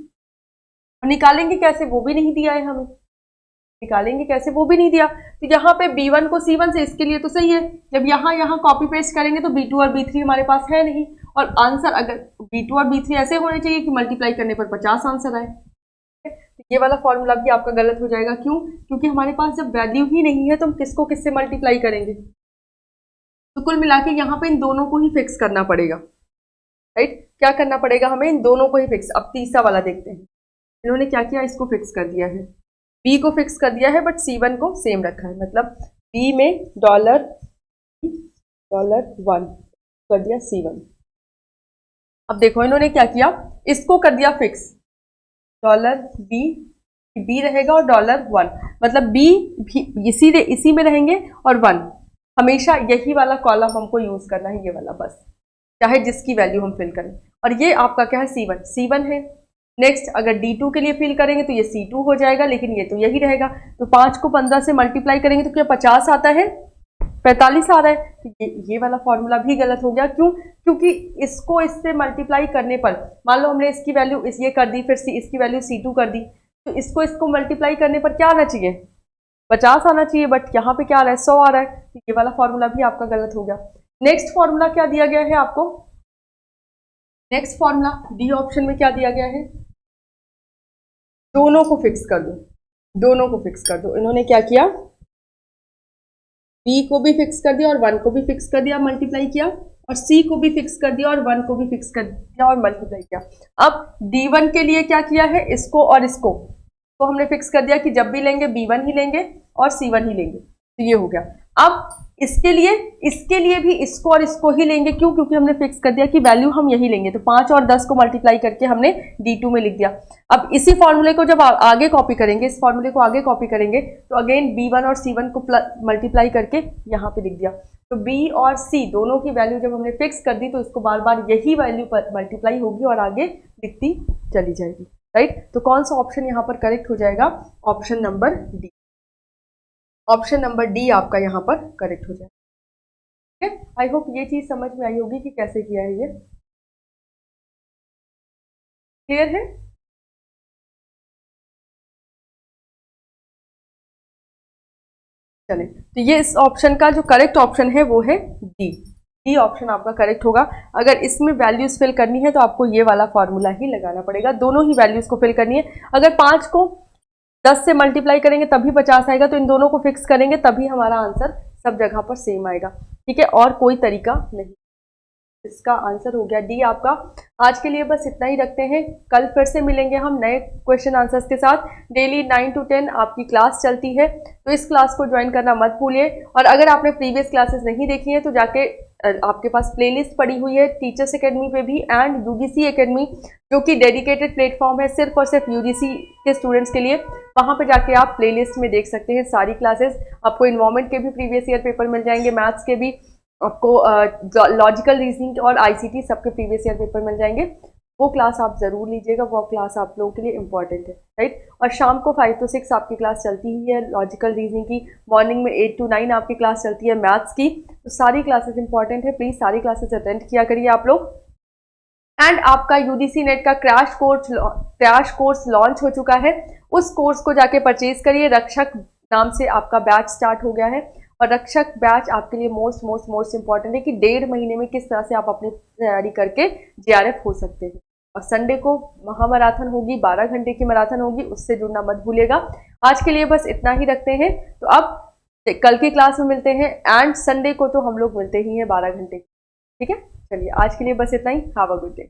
निकालेंगे कैसे, वो भी नहीं दिया है हमें, निकालेंगे कैसे वो भी नहीं दिया। तो यहाँ पे B1 को C1 से, इसके लिए तो सही है, जब यहाँ कॉपी पेस्ट करेंगे तो B2 और B3 हमारे पास है नहीं, और आंसर अगर B2 और B3 ऐसे होने चाहिए कि मल्टीप्लाई करने पर 50 आंसर आए। तो ये वाला फॉर्मूला भी आपका गलत हो जाएगा, क्यों, क्योंकि हमारे पास जब वैल्यू ही नहीं है तो हम किसको किससे मल्टीप्लाई करेंगे। तो कुल मिला के यहाँ पे इन दोनों को ही फिक्स करना पड़ेगा, राइट। क्या करना पड़ेगा हमें, इन दोनों को ही फिक्स। अब तीसरा वाला देखते हैं, इन्होंने क्या किया, इसको फिक्स कर दिया है, B को फिक्स कर दिया है बट C1 को सेम रखा है, मतलब B में $1 कर दिया C1। अब देखो इन्होंने क्या किया, इसको कर दिया फिक्स, $B रहेगा और $1, मतलब B भी इसी में रहेंगे और 1 हमेशा यही वाला कॉलम हमको यूज करना है, ये वाला बस, चाहे जिसकी वैल्यू हम फिल करें। और ये आपका क्या है, C1 है। नेक्स्ट अगर D2 के लिए फिल करेंगे तो ये C2 हो जाएगा, लेकिन ये तो यही रहेगा। तो 5 को 15 से मल्टीप्लाई करेंगे तो क्या 50 आता है, 45 आ रहा है। तो ये वाला फॉर्मूला भी गलत हो गया, क्यों, क्योंकि इसको इससे मल्टीप्लाई करने पर, मान लो हमने इसकी वैल्यू ये कर दी, फिर इसकी वैल्यू C2 कर दी, तो इसको मल्टीप्लाई करने पर क्या आना चाहिए, 50 आना चाहिए, बट यहाँ पे क्या आ रहा है, 100 आ रहा है। तो ये वाला फॉर्मूला भी आपका गलत हो गया। नेक्स्ट फॉर्मूला क्या दिया गया है आपको, नेक्स्ट फॉर्मूला डी ऑप्शन में क्या दिया गया है, दोनों को फिक्स कर दो, दोनों को फिक्स कर दो। इन्होंने क्या किया, B को भी फिक्स कर दिया और 1 को भी फिक्स कर दिया, मल्टीप्लाई किया, और C को भी फिक्स कर दिया और 1 को भी फिक्स कर दिया और मल्टीप्लाई किया। अब D1 के लिए क्या किया है, इसको और इसको तो हमने फिक्स कर दिया कि जब भी लेंगे B1 ही लेंगे और C1 ही लेंगे, तो ये हो गया। अब इसके लिए भी इसको और इसको ही लेंगे, क्यों, क्योंकि हमने फिक्स कर दिया कि वैल्यू हम यही लेंगे, तो 5 और 10 को मल्टीप्लाई करके हमने D2 में लिख दिया। अब इसी फॉर्मूले को जब आगे कॉपी करेंगे, इस फॉर्मूले को आगे कॉपी करेंगे, तो अगेन B1 और C1 को मल्टीप्लाई करके यहाँ पे लिख दिया। तो B और C दोनों की वैल्यू जब हमने फिक्स कर दी तो इसको बार बार यही वैल्यू पर मल्टीप्लाई होगी और आगे लिखती चली जाएगी, राइट। तो कौन सा ऑप्शन यहाँ पर करेक्ट हो जाएगा, option number D, option number D आपका यहाँ पर करेक्ट हो जाएगा, ठीक है। आई होप ये चीज समझ में आई होगी कि कैसे किया है, ये क्लियर है। चलिए, तो ये इस ऑप्शन का जो करेक्ट ऑप्शन है वो है डी ऑप्शन आपका करेक्ट होगा। अगर इसमें वैल्यूज फिल करनी है तो आपको ये वाला फॉर्मूला ही लगाना पड़ेगा, दोनों ही वैल्यूज को फिल करनी है। अगर 5 को 10 से मल्टीप्लाई करेंगे तभी 50 आएगा, तो इन दोनों को फिक्स करेंगे तभी हमारा आंसर सब जगह पर सेम आएगा, ठीक है, और कोई तरीका नहीं। इसका आंसर हो गया डी आपका। आज के लिए बस इतना ही रखते हैं, कल फिर से मिलेंगे हम नए क्वेश्चन आंसर्स के साथ। डेली 9 to 10 आपकी क्लास चलती है, तो इस क्लास को ज्वाइन करना मत भूलिए। और अगर आपने प्रीवियस क्लासेस नहीं देखी है तो जाके आपके पास प्लेलिस्ट पड़ी हुई है टीचर्स एकेडमी पे भी एंड यूजीसी एकेडमी, जो कि डेडिकेटेड प्लेटफॉर्म है सिर्फ और सिर्फ यूजीसी के स्टूडेंट्स के लिए। वहाँ पे जाके आप प्लेलिस्ट में देख सकते हैं सारी क्लासेस। आपको इन्वायरमेंट के भी प्रीवियस ईयर पेपर मिल जाएंगे, मैथ्स के भी, आपको लॉजिकल रीजनिंग और आईसीटी सबके प्रीवियस ईयर पेपर मिल जाएंगे। वो क्लास आप ज़रूर लीजिएगा, वो क्लास आप लोगों के लिए इंपॉर्टेंट है, राइट। और शाम को 5 to 6 आपकी क्लास चलती ही है लॉजिकल रीजनिंग की, मॉर्निंग में 8 to 9 आपकी क्लास चलती है मैथ्स की। तो सारी क्लासेस इंपॉर्टेंट है, प्लीज़ सारी क्लासेस अटेंड किया करिए आप लोग। एंड आपका यूजीसी नेट का क्रैश कोर्स लॉन्च हो चुका है, उस कोर्स को जाके परचेज करिए। रक्षक नाम से आपका बैच स्टार्ट हो गया है, और रक्षक बैच आपके लिए मोस्ट इंपॉर्टेंट है कि 1.5 महीने में किस तरह से आप अपनी तैयारी करके जेआरएफ हो सकते हैं। और संडे को महामैराथन होगी, 12 घंटे की मैराथन होगी, उससे जुड़ना मत भूलिएगा। आज के लिए बस इतना ही रखते हैं, तो अब कल की क्लास में मिलते हैं, एंड संडे को तो हम लोग मिलते ही हैं 12 घंटे, ठीक है। चलिए आज के लिए बस इतना ही, हैव अ गुड डे।